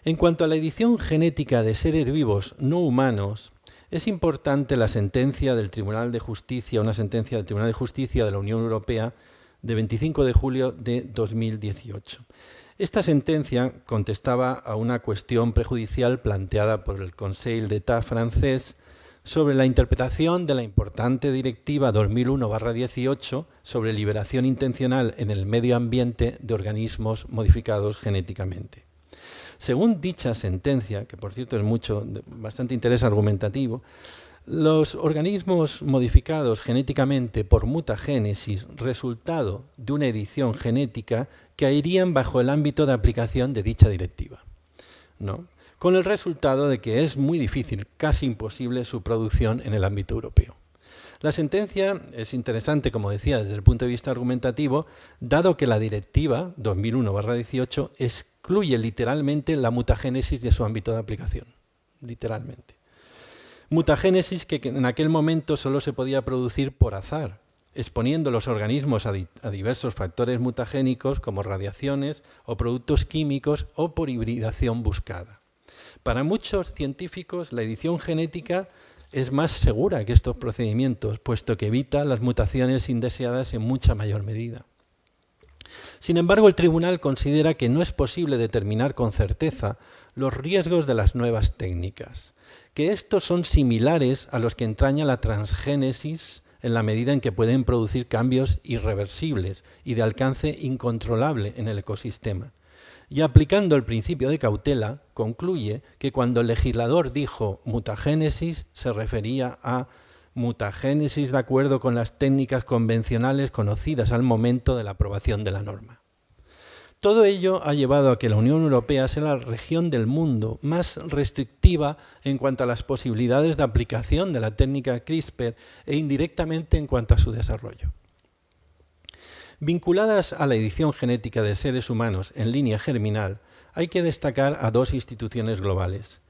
En cuanto a la edición genética de seres vivos no humanos, es importante la sentencia del Tribunal de Justicia, una sentencia del Tribunal de Justicia de la Unión Europea de 25 de julio de 2018. Esta sentencia contestaba a una cuestión prejudicial planteada por el Conseil d'État francés sobre la interpretación de la importante Directiva 2001/18 sobre liberación intencional en el medio ambiente de organismos modificados genéticamente. Según dicha sentencia, que por cierto es bastante interés argumentativo, los organismos modificados genéticamente por mutagénesis, resultado de una edición genética, caerían bajo el ámbito de aplicación de dicha directiva, ¿no? Con el resultado de que es muy difícil, casi imposible, su producción en el ámbito europeo. La sentencia es interesante, como decía, desde el punto de vista argumentativo, dado que la Directiva 2001/18 excluye literalmente la mutagénesis de su ámbito de aplicación, literalmente. Mutagénesis que en aquel momento solo se podía producir por azar, exponiendo los organismos a diversos factores mutagénicos como radiaciones o productos químicos o por hibridación buscada. Para muchos científicos, la edición genética es más segura que estos procedimientos, puesto que evita las mutaciones indeseadas en mucha mayor medida. Sin embargo, el tribunal considera que no es posible determinar con certeza los riesgos de las nuevas técnicas, que estos son similares a los que entraña la transgénesis en la medida en que pueden producir cambios irreversibles y de alcance incontrolable en el ecosistema. Y aplicando el principio de cautela, concluye que cuando el legislador dijo mutagénesis, se refería a mutagénesis de acuerdo con las técnicas convencionales conocidas al momento de la aprobación de la norma. Todo ello ha llevado a que la Unión Europea sea la región del mundo más restrictiva en cuanto a las posibilidades de aplicación de la técnica CRISPR e indirectamente en cuanto a su desarrollo. Vinculadas a la edición genética de seres humanos en línea germinal, hay que destacar a dos instituciones globales.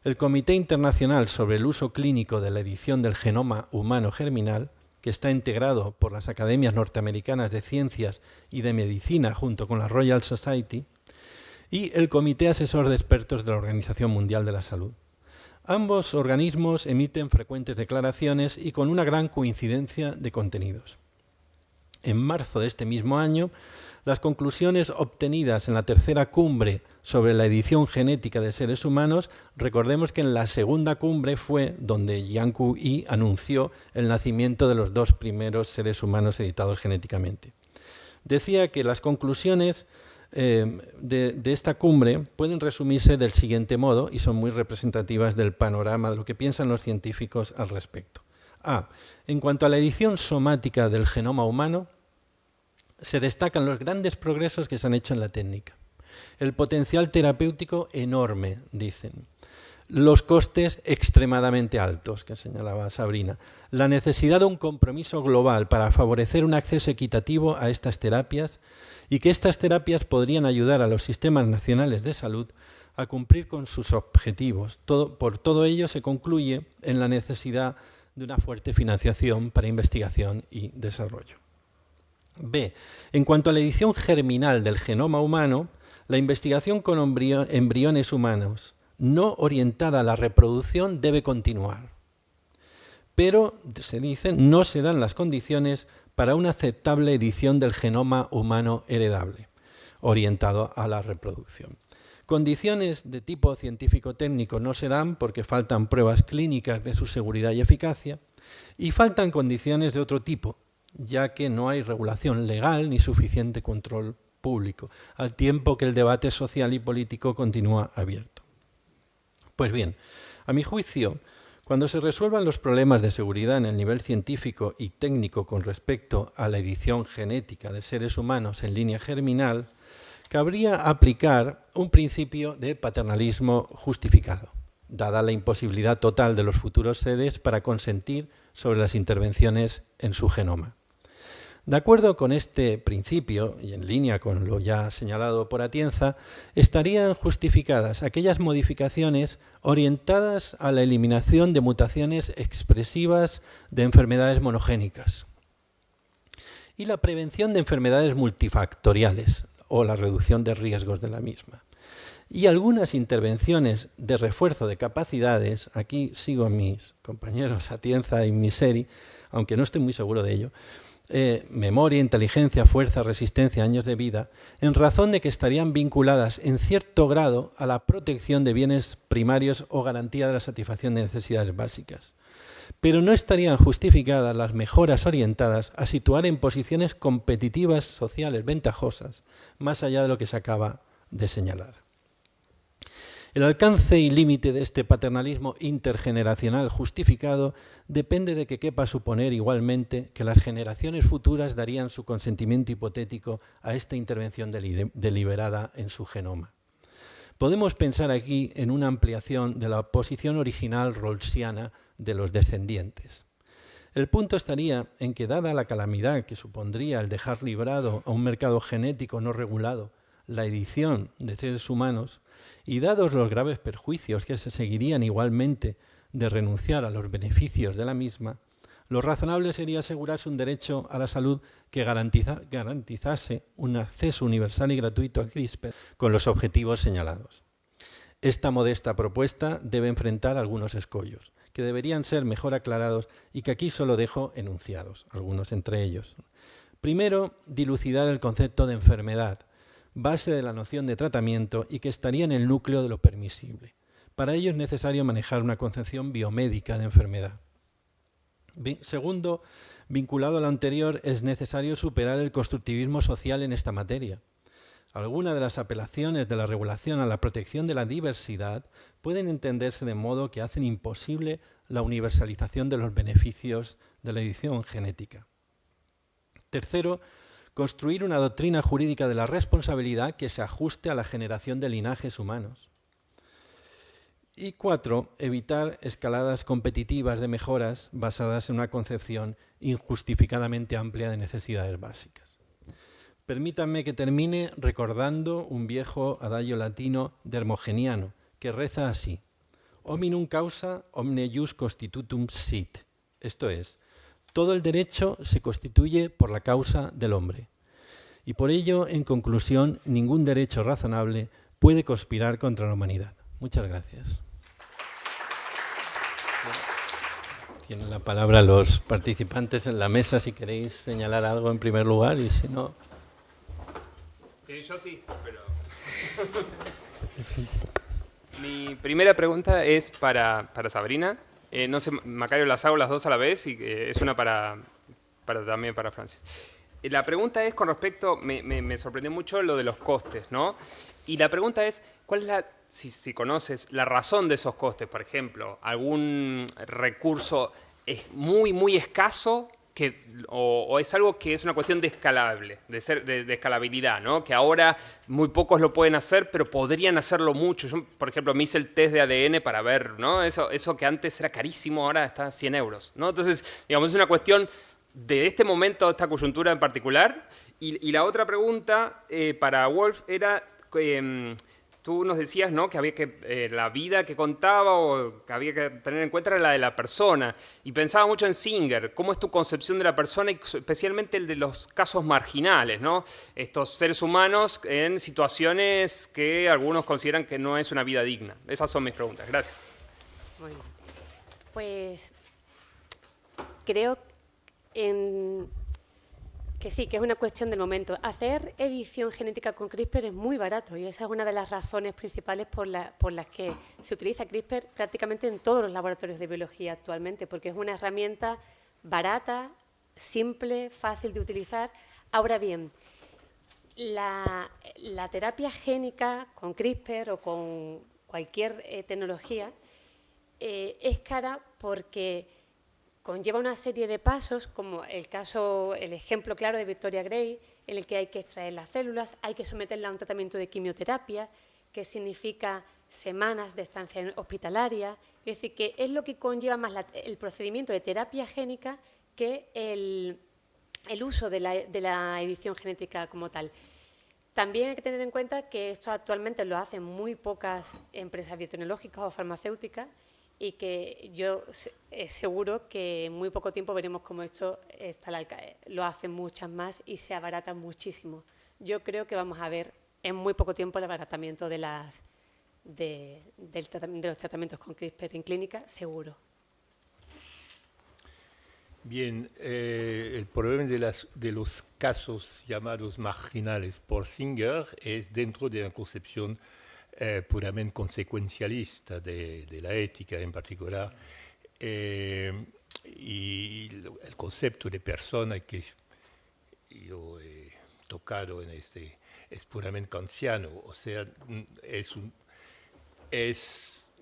El Comité Internacional sobre el Uso Clínico de la Edición del Genoma Humano Germinal, que está integrado por las Academias Norteamericanas de Ciencias y de Medicina junto con la Royal Society, y el Comité Asesor de Expertos de la Organización Mundial de la Salud. Ambos organismos emiten frecuentes declaraciones y con una gran coincidencia de contenidos. En marzo de este mismo año, las conclusiones obtenidas en la tercera cumbre sobre la edición genética de seres humanos, recordemos que en la segunda cumbre fue donde Jian Kou-i anunció el nacimiento de los dos primeros seres humanos editados genéticamente. Decía que las conclusiones de esta cumbre pueden resumirse del siguiente modo y son muy representativas del panorama de lo que piensan los científicos al respecto. En cuanto a la edición somática del genoma humano, se destacan los grandes progresos que se han hecho en la técnica. El potencial terapéutico enorme, dicen. Los costes extremadamente altos, que señalaba Sabrina. La necesidad de un compromiso global para favorecer un acceso equitativo a estas terapias y que estas terapias podrían ayudar a los sistemas nacionales de salud a cumplir con sus objetivos. Por todo ello se concluye en la necesidad de una fuerte financiación para investigación y desarrollo. B. En cuanto a la edición germinal del genoma humano, la investigación con embriones humanos no orientada a la reproducción debe continuar. Pero, se dice, no se dan las condiciones para una aceptable edición del genoma humano heredable, orientado a la reproducción. Condiciones de tipo científico-técnico no se dan porque faltan pruebas clínicas de su seguridad y eficacia, y faltan condiciones de otro tipo, ya que no hay regulación legal ni suficiente control público, al tiempo que el debate social y político continúa abierto. Pues bien, a mi juicio, cuando se resuelvan los problemas de seguridad en el nivel científico y técnico con respecto a la edición genética de seres humanos en línea germinal, cabría aplicar un principio de paternalismo justificado, dada la imposibilidad total de los futuros seres para consentir sobre las intervenciones en su genoma. De acuerdo con este principio, y en línea con lo ya señalado por Atienza, estarían justificadas aquellas modificaciones orientadas a la eliminación de mutaciones expresivas de enfermedades monogénicas y la prevención de enfermedades multifactoriales o la reducción de riesgos de la misma. Y algunas intervenciones de refuerzo de capacidades, aquí sigo a mis compañeros Atienza y Miseri, aunque no estoy muy seguro de ello, memoria, inteligencia, fuerza, resistencia, años de vida, en razón de que estarían vinculadas en cierto grado a la protección de bienes primarios o garantía de la satisfacción de necesidades básicas. Pero no estarían justificadas las mejoras orientadas a situar en posiciones competitivas sociales ventajosas, más allá de lo que se acaba de señalar. El alcance y límite de este paternalismo intergeneracional justificado depende de que quepa suponer igualmente que las generaciones futuras darían su consentimiento hipotético a esta intervención deliberada en su genoma. Podemos pensar aquí en una ampliación de la posición original rawlsiana de los descendientes. El punto estaría en que, dada la calamidad que supondría el dejar librado a un mercado genético no regulado la edición de seres humanos, y dados los graves perjuicios que se seguirían igualmente de renunciar a los beneficios de la misma, lo razonable sería asegurarse un derecho a la salud que garantizase un acceso universal y gratuito a CRISPR con los objetivos señalados. Esta modesta propuesta debe enfrentar algunos escollos, que deberían ser mejor aclarados y que aquí solo dejo enunciados, algunos entre ellos. Primero, dilucidar el concepto de enfermedad, base de la noción de tratamiento y que estaría en el núcleo de lo permisible. Para ello es necesario manejar una concepción biomédica de enfermedad. Segundo, vinculado a lo anterior, es necesario superar el constructivismo social en esta materia. Algunas de las apelaciones de la regulación a la protección de la diversidad pueden entenderse de modo que hacen imposible la universalización de los beneficios de la edición genética. Tercero, construir una doctrina jurídica de la responsabilidad que se ajuste a la generación de linajes humanos. Y 4, evitar escaladas competitivas de mejoras basadas en una concepción injustificadamente amplia de necesidades básicas. Permítanme que termine recordando un viejo adagio latino de Hermogeniano, que reza así: Hominum causa omne jus constitutum sit. Esto es, todo el derecho se constituye por la causa del hombre. Y por ello, en conclusión, ningún derecho razonable puede conspirar contra la humanidad. Muchas gracias. Tienen la palabra los participantes en la mesa si queréis señalar algo en primer lugar y si no... Yo sí, pero... Mi primera pregunta es para Sabrina. No sé, Macario, las hago las dos a la vez y es una también para Francis. La pregunta es con respecto, me sorprendió mucho lo de los costes, ¿no? Y la pregunta es, ¿cuál es la, si conoces, la razón de esos costes? Por ejemplo, algún recurso es muy escaso o es algo que es una cuestión de escalable, de escalabilidad, ¿no? Que ahora muy pocos lo pueden hacer, pero podrían hacerlo mucho. Yo, por ejemplo, me hice el test de ADN para ver, ¿no? Eso que antes era carísimo, ahora está a 100 euros, ¿no? Entonces, digamos, es una cuestión de este momento, esta coyuntura en particular. Y la otra pregunta para Wolf era... tú nos decías, ¿no?, que había que la vida que contaba o que había que tener en cuenta era la de la persona. Y pensaba mucho en Singer. ¿Cómo es tu concepción de la persona y especialmente el de los casos marginales, ¿no? Estos seres humanos en situaciones que algunos consideran que no es una vida digna. Esas son mis preguntas. Gracias. Muy bien. Pues creo que sí, que es una cuestión del momento. Hacer edición genética con CRISPR es muy barato y esa es una de las razones principales por las que se utiliza CRISPR prácticamente en todos los laboratorios de biología actualmente, porque es una herramienta barata, simple, fácil de utilizar. Ahora bien, la terapia génica con CRISPR o con cualquier tecnología es cara porque conlleva una serie de pasos, como el ejemplo claro de Victoria Gray, en el que hay que extraer las células, hay que someterla a un tratamiento de quimioterapia, que significa semanas de estancia hospitalaria. Es decir, que es lo que conlleva más el procedimiento de terapia génica que el uso de la edición genética como tal. También hay que tener en cuenta que esto actualmente lo hacen muy pocas empresas biotecnológicas o farmacéuticas, y que yo seguro que en muy poco tiempo veremos cómo esto lo hacen muchas más y se abarata muchísimo. Yo creo que vamos a ver en muy poco tiempo el abaratamiento de los tratamientos con CRISPR en clínica, seguro. Bien, el problema de los casos llamados marginales por Singer es dentro de la concepción puramente consecuencialista de la ética en particular, y el concepto de persona que yo he tocado es puramente kantiano, o sea,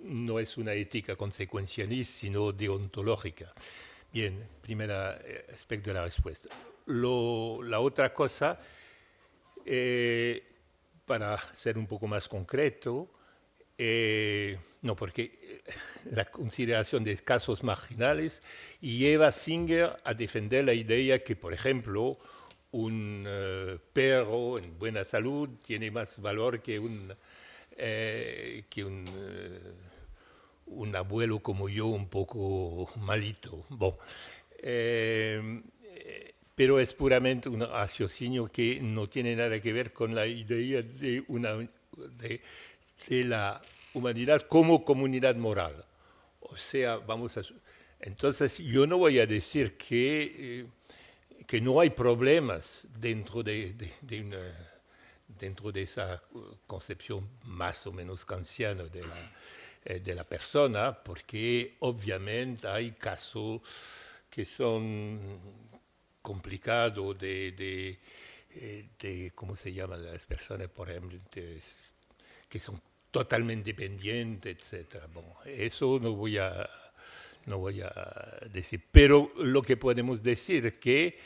no es una ética consecuencialista, sino deontológica. Bien, primer aspecto de la respuesta. La otra cosa, para ser un poco más concreto, no, porque la consideración de casos marginales lleva a Singer a defender la idea que, por ejemplo, un perro en buena salud tiene más valor que un abuelo como yo, un poco malito. Bon. Pero es puramente un raciocinio que no tiene nada que ver con la idea de la humanidad como comunidad moral. O sea, entonces yo no voy a decir que no hay problemas dentro de esa concepción más o menos kantiana de la persona, porque obviamente hay casos que son complicados ¿cómo se llaman las personas, por ejemplo, que son totalmente dependientes, etc. Bueno, eso no voy a decir, pero lo que podemos decir es que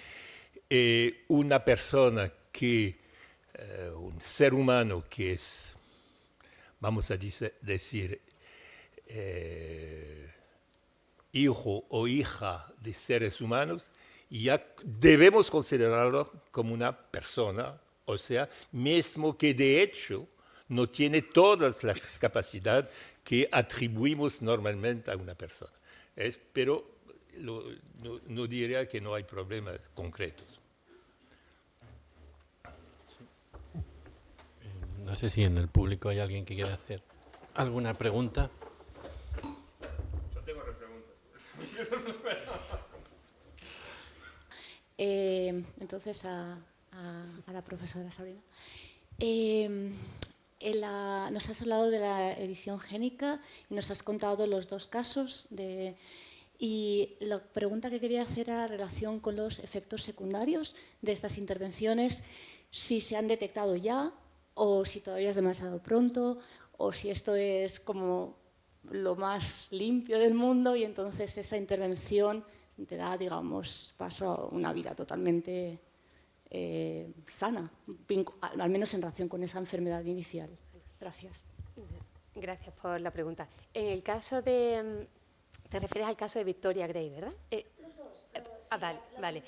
una persona que, un ser humano que es, vamos a decir, hijo o hija de seres humanos, ya debemos considerarlo como una persona, o sea, mismo que de hecho no tiene todas las capacidades que atribuimos normalmente a una persona. Pero no diría que no hay problemas concretos. No sé si en el público hay alguien que quiera hacer alguna pregunta. Yo tengo repreguntas. Entonces, a la profesora Sabrina. Nos has hablado de la edición génica y nos has contado los dos casos. Y la pregunta que quería hacer era en relación con los efectos secundarios de estas intervenciones, si se han detectado ya o si todavía es demasiado pronto o si esto es como lo más limpio del mundo y entonces esa intervención te da, digamos, paso a una vida totalmente sana, al menos en relación con esa enfermedad inicial. Gracias. Gracias por la pregunta. En el caso de... Te refieres al caso de Victoria Gray, ¿verdad? Los dos. Vale.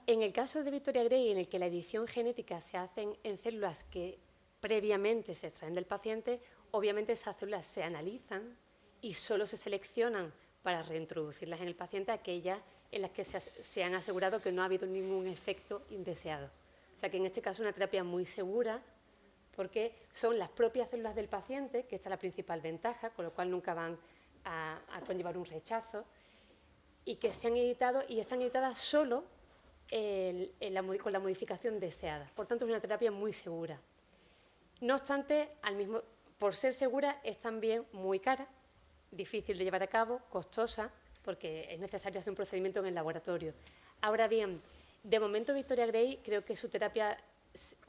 En el caso de Victoria Gray, en el que la edición genética se hace en células que previamente se extraen del paciente, obviamente esas células se analizan y solo se seleccionan para reintroducirlas en el paciente aquellas en las que se han asegurado que no ha habido ningún efecto indeseado. O sea que en este caso es una terapia muy segura porque son las propias células del paciente, que esta es la principal ventaja, con lo cual nunca van a conllevar un rechazo, y que se han editado y están editadas solo con la modificación deseada. Por tanto, es una terapia muy segura. No obstante, por ser segura, es también muy cara, difícil de llevar a cabo, costosa, porque es necesario hacer un procedimiento en el laboratorio. Ahora bien, de momento Victoria Gray, creo que su terapia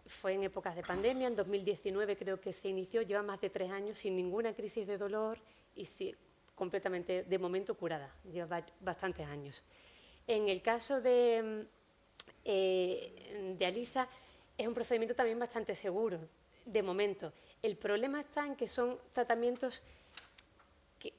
fue en épocas de pandemia, en 2019 creo que se inició, lleva más de 3 años sin ninguna crisis de dolor y sí, completamente, de momento, curada, lleva bastantes años. En el caso de Alisa, es un procedimiento también bastante seguro, de momento. El problema está en que son tratamientos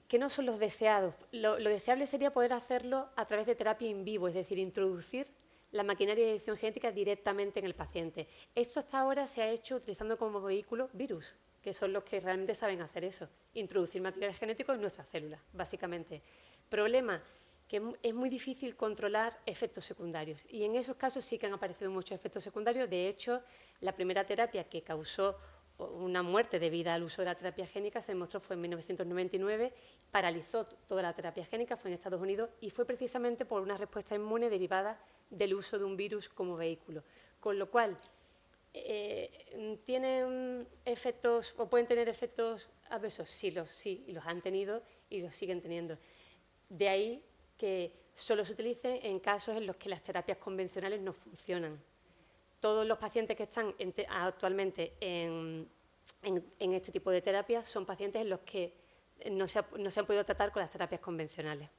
que no son los deseados. Lo deseable sería poder hacerlo a través de terapia in vivo, es decir, introducir la maquinaria de edición genética directamente en el paciente. Esto hasta ahora se ha hecho utilizando como vehículo virus, que son los que realmente saben hacer eso, introducir material genético en nuestras células, básicamente. Problema, que es muy difícil controlar efectos secundarios, y en esos casos sí que han aparecido muchos efectos secundarios. De hecho, la primera terapia que causó una muerte debida al uso de la terapia génica se demostró fue en 1999, paralizó toda la terapia génica, fue en Estados Unidos, y fue precisamente por una respuesta inmune derivada del uso de un virus como vehículo. Con lo cual, ¿tienen efectos o pueden tener efectos adversos? Sí, los han tenido y los siguen teniendo. De ahí que solo se utilice en casos en los que las terapias convencionales no funcionan. Todos los pacientes que están actualmente en este tipo de terapias son pacientes en los que no se han podido tratar con las terapias convencionales.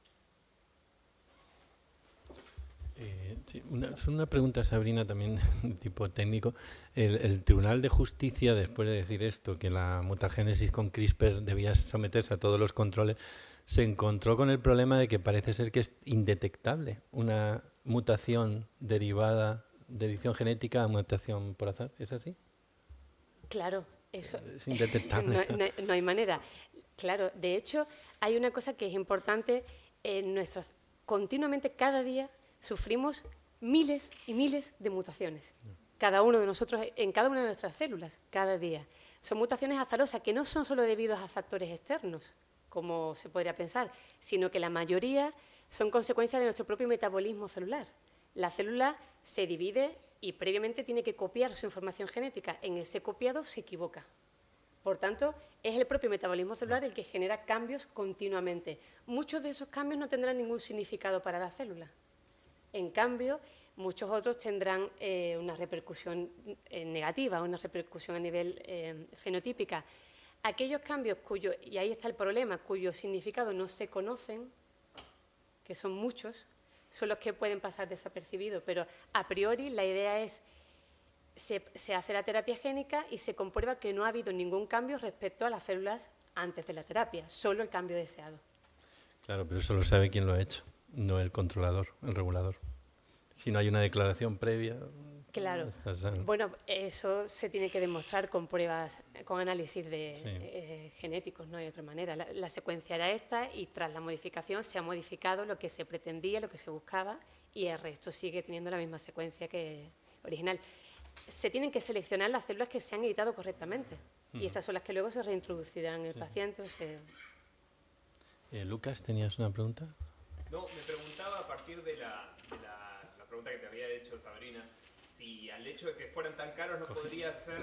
Sí, una pregunta, Sabrina, también tipo técnico. El Tribunal de Justicia, después de decir esto, que la mutagénesis con CRISPR debía someterse a todos los controles, se encontró con el problema de que parece ser que es indetectable una mutación derivada de edición genética a mutación por azar. ¿Es así? Claro, eso es indetectable. No hay manera. Claro, de hecho, hay una cosa que es importante. Continuamente, cada día, sufrimos miles y miles de mutaciones. Cada uno de nosotros, en cada una de nuestras células, cada día. Son mutaciones azarosas que no son solo debidas a factores externos, como se podría pensar, sino que la mayoría son consecuencia de nuestro propio metabolismo celular. La célula se divide y previamente tiene que copiar su información genética. En ese copiado se equivoca. Por tanto, es el propio metabolismo celular el que genera cambios continuamente. Muchos de esos cambios no tendrán ningún significado para la célula. En cambio, muchos otros tendrán una repercusión negativa, una repercusión a nivel fenotípica. Aquellos cambios y ahí está el problema, cuyo significado no se conocen, que son muchos, son los que pueden pasar desapercibidos, pero a priori la idea es, se hace la terapia génica y se comprueba que no ha habido ningún cambio respecto a las células antes de la terapia, solo el cambio deseado. Claro, pero eso lo sabe quién lo ha hecho, no el controlador, el regulador. Si no hay una declaración previa... Claro. Bueno, eso se tiene que demostrar con pruebas, con análisis genéticos, no hay otra manera. La secuencia era esta y tras la modificación se ha modificado lo que se pretendía, lo que se buscaba y el resto sigue teniendo la misma secuencia que original. Se tienen que seleccionar las células que se han editado correctamente y esas son las que luego se reintroducirán en el paciente. Lucas, ¿tenías una pregunta? No, me preguntaba a partir de la pregunta que te había hecho Sabrina, si al hecho de que fueran tan caros no podría ser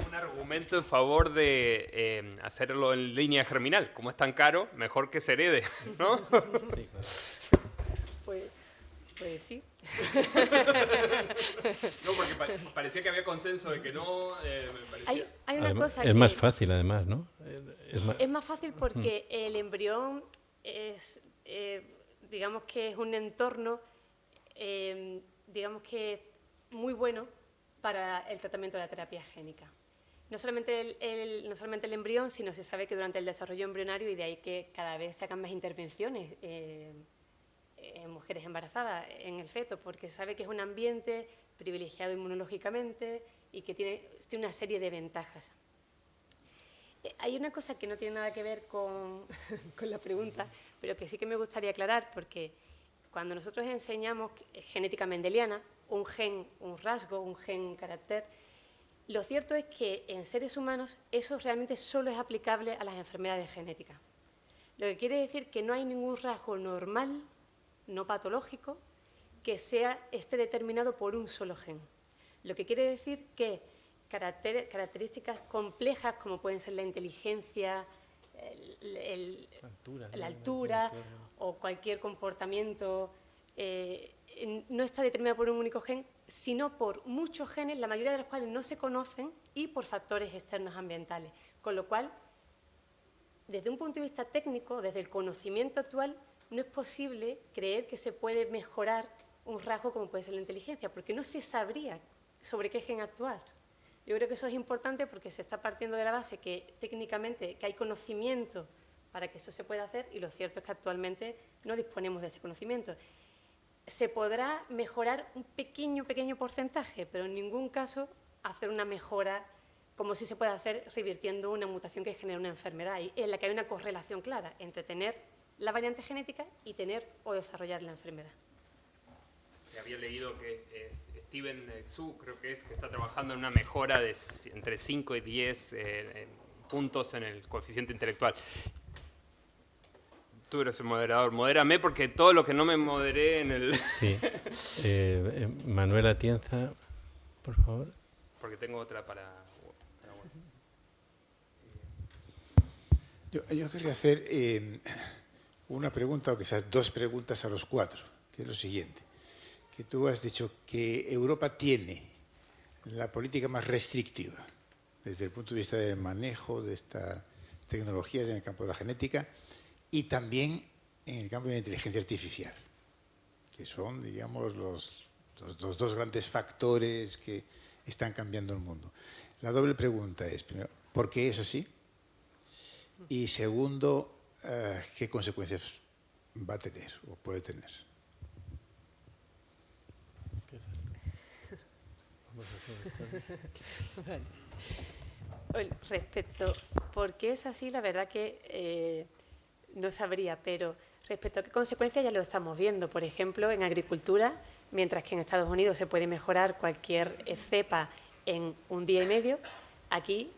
un argumento en favor de hacerlo en línea germinal. Como es tan caro, mejor que se herede, ¿no? Sí, claro. Pues sí. No, porque parecía que había consenso de que no... Hay una cosa es más fácil, además, ¿no? Es más fácil porque el embrión es, digamos que es un entorno, digamos que muy bueno para el tratamiento de la terapia génica. No solamente el embrión, sino se sabe que durante el desarrollo embrionario, y de ahí que cada vez se hagan más intervenciones en mujeres embarazadas, en el feto, porque se sabe que es un ambiente privilegiado inmunológicamente y que tiene una serie de ventajas. Hay una cosa que no tiene nada que ver con la pregunta, pero que sí que me gustaría aclarar, porque cuando nosotros enseñamos genética mendeliana, un gen, un rasgo, un gen carácter, lo cierto es que en seres humanos eso realmente solo es aplicable a las enfermedades genéticas. Lo que quiere decir que no hay ningún rasgo normal, no patológico, que esté determinado por un solo gen. Lo que quiere decir que características complejas como pueden ser la inteligencia, la altura o cualquier comportamiento no está determinado por un único gen, sino por muchos genes, la mayoría de los cuales no se conocen y por factores externos ambientales. Con lo cual, desde un punto de vista técnico, desde el conocimiento actual, no es posible creer que se puede mejorar un rasgo como puede ser la inteligencia, porque no se sabría sobre qué gen actuar. Yo creo que eso es importante porque se está partiendo de la base que técnicamente que hay conocimiento para que eso se pueda hacer y lo cierto es que actualmente no disponemos de ese conocimiento. Se podrá mejorar un pequeño porcentaje, pero en ningún caso hacer una mejora como si se puede hacer revirtiendo una mutación que genera una enfermedad y en la que hay una correlación clara entre tener la variante genética y tener o desarrollar la enfermedad. Había leído que Steven Su, creo que está trabajando en una mejora de entre 5 y 10 puntos en el coeficiente intelectual. Tú eres el moderador, modérame porque todo lo que no me moderé en el... Sí. Manuel Atienza, por favor. Porque tengo otra para... Yo quería hacer una pregunta, o quizás dos preguntas a los cuatro, que es lo siguiente. Que tú has dicho que Europa tiene la política más restrictiva desde el punto de vista del manejo de estas tecnologías en el campo de la genética y también en el campo de la inteligencia artificial, que son, digamos, los dos grandes factores que están cambiando el mundo. La doble pregunta es, primero, ¿por qué es así? Y segundo, ¿qué consecuencias va a tener o puede tener? Vale. Respecto, ¿por qué es así? La verdad que no sabría, pero respecto a qué consecuencias ya lo estamos viendo. Por ejemplo, en agricultura, mientras que en Estados Unidos se puede mejorar cualquier cepa en un día y medio, aquí,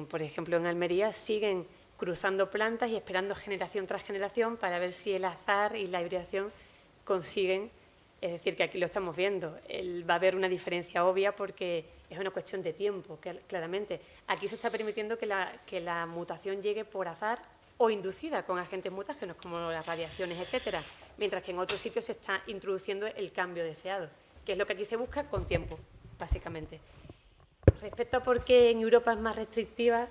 por ejemplo, en Almería, siguen cruzando plantas y esperando generación tras generación para ver si el azar y la hibridación consiguen. Es decir, que aquí lo estamos viendo. Va a haber una diferencia obvia porque es una cuestión de tiempo, claramente. Aquí se está permitiendo que la mutación llegue por azar o inducida con agentes mutágenos como las radiaciones, etcétera, mientras que en otros sitios se está introduciendo el cambio deseado, que es lo que aquí se busca con tiempo, básicamente. Respecto a por qué en Europa es más restrictiva,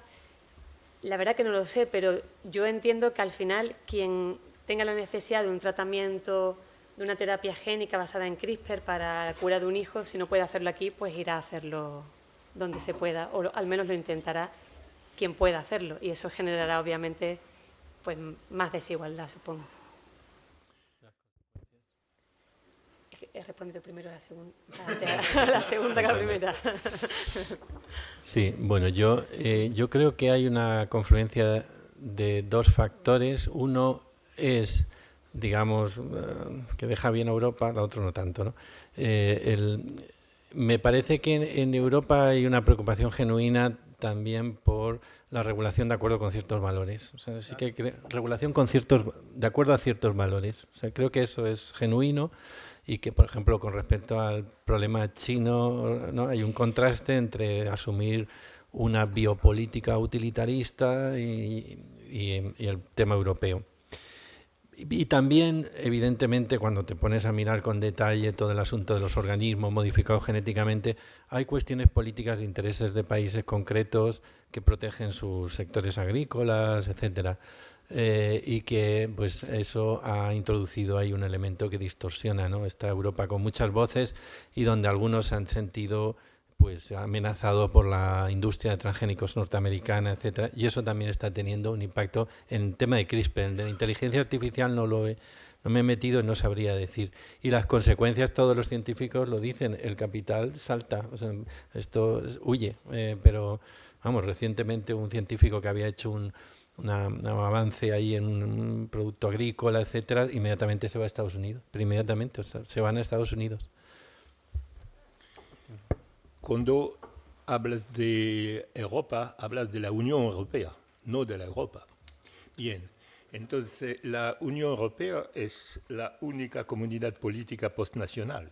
la verdad que no lo sé, pero yo entiendo que al final quien tenga la necesidad de un tratamiento una terapia génica basada en CRISPR para la cura de un hijo, si no puede hacerlo aquí, pues irá a hacerlo donde se pueda, o al menos lo intentará quien pueda hacerlo, y eso generará obviamente pues más desigualdad, supongo. He respondido primero a la segunda que a la primera. Sí, bueno, yo creo que hay una confluencia de dos factores. Uno es, digamos, que deja bien a Europa, la otro no tanto, ¿no? Me parece que en Europa hay una preocupación genuina también por la regulación de acuerdo con ciertos valores. O sea, sí que hay regulación de acuerdo a ciertos valores. O sea, creo que eso es genuino y que, por ejemplo, con respecto al problema chino, ¿no? Hay un contraste entre asumir una biopolítica utilitarista y el tema europeo. Y también, evidentemente, cuando te pones a mirar con detalle todo el asunto de los organismos modificados genéticamente, hay cuestiones políticas de intereses de países concretos que protegen sus sectores agrícolas, etcétera, y que pues eso ha introducido ahí un elemento que distorsiona, ¿no? Esta Europa con muchas voces y donde algunos se han sentido pues amenazado por la industria de transgénicos norteamericana, etcétera, y eso también está teniendo un impacto en el tema de CRISPR. De la inteligencia artificial no me he metido, no sabría decir. Y las consecuencias, todos los científicos lo dicen, el capital salta, o sea, esto huye, pero vamos, recientemente un científico que había hecho un avance ahí en un producto agrícola, etcétera, inmediatamente se va a Estados Unidos, pero inmediatamente, o sea, se van a Estados Unidos. Cuando hablas de Europa, hablas de la Unión Europea, no de la Europa. Bien, entonces la Unión Europea es la única comunidad política postnacional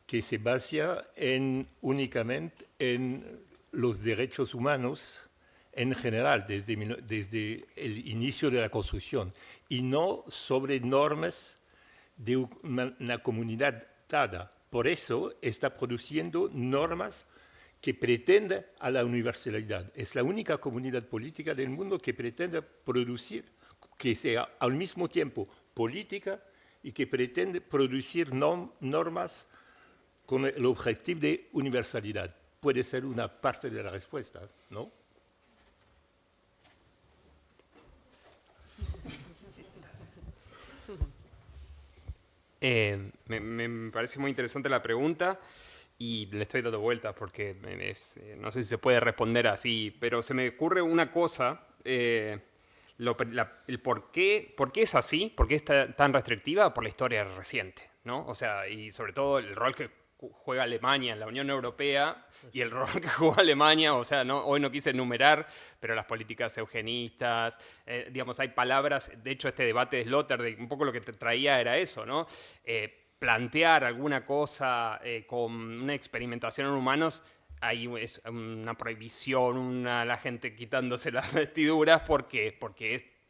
que se basa únicamente en los derechos humanos en general, desde el inicio de la construcción, y no sobre normas de una comunidad dada. Por eso está produciendo normas que pretenden a la universalidad. Es la única comunidad política del mundo que pretende producir, que sea al mismo tiempo política y que pretende producir normas con el objetivo de universalidad. Puede ser una parte de la respuesta, ¿no? Me parece muy interesante la pregunta y le estoy dando vueltas porque no sé si se puede responder así, pero se me ocurre una cosa, el por qué es así, por qué es tan restrictiva por la historia reciente, ¿no? O sea, y sobre todo el rol que juega Alemania en la Unión Europea y el rol que juega Alemania, o sea, hoy no quise enumerar, pero las políticas eugenistas, digamos, hay palabras, de hecho este debate de Sloterdijk, un poco lo que te traía era eso, ¿no? Plantear alguna cosa con una experimentación en humanos, hay es una prohibición, la gente quitándose las vestiduras porque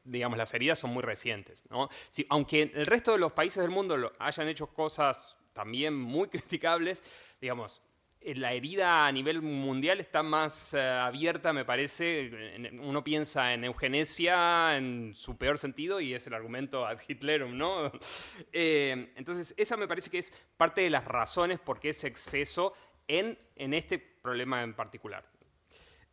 digamos, las heridas son muy recientes, ¿no? Aunque el resto de los países del mundo hayan hecho cosas también muy criticables, digamos, la herida a nivel mundial está más abierta, me parece. Uno piensa en eugenesia en su peor sentido y es el argumento ad Hitlerum, ¿no? Entonces, esa me parece que es parte de las razones por qué ese exceso en este problema en particular.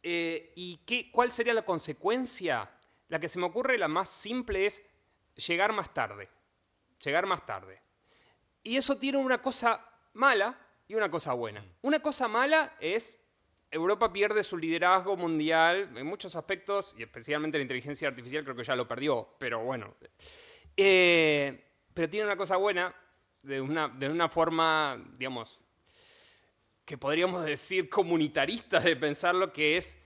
¿Y cuál sería la consecuencia? La que se me ocurre, la más simple, es llegar más tarde. Llegar más tarde. Y eso tiene una cosa mala y una cosa buena. Una cosa mala es Europa pierde su liderazgo mundial en muchos aspectos, y especialmente la inteligencia artificial creo que ya lo perdió, pero bueno. Pero tiene una cosa buena de una forma, digamos, que podríamos decir comunitarista de pensarlo, que es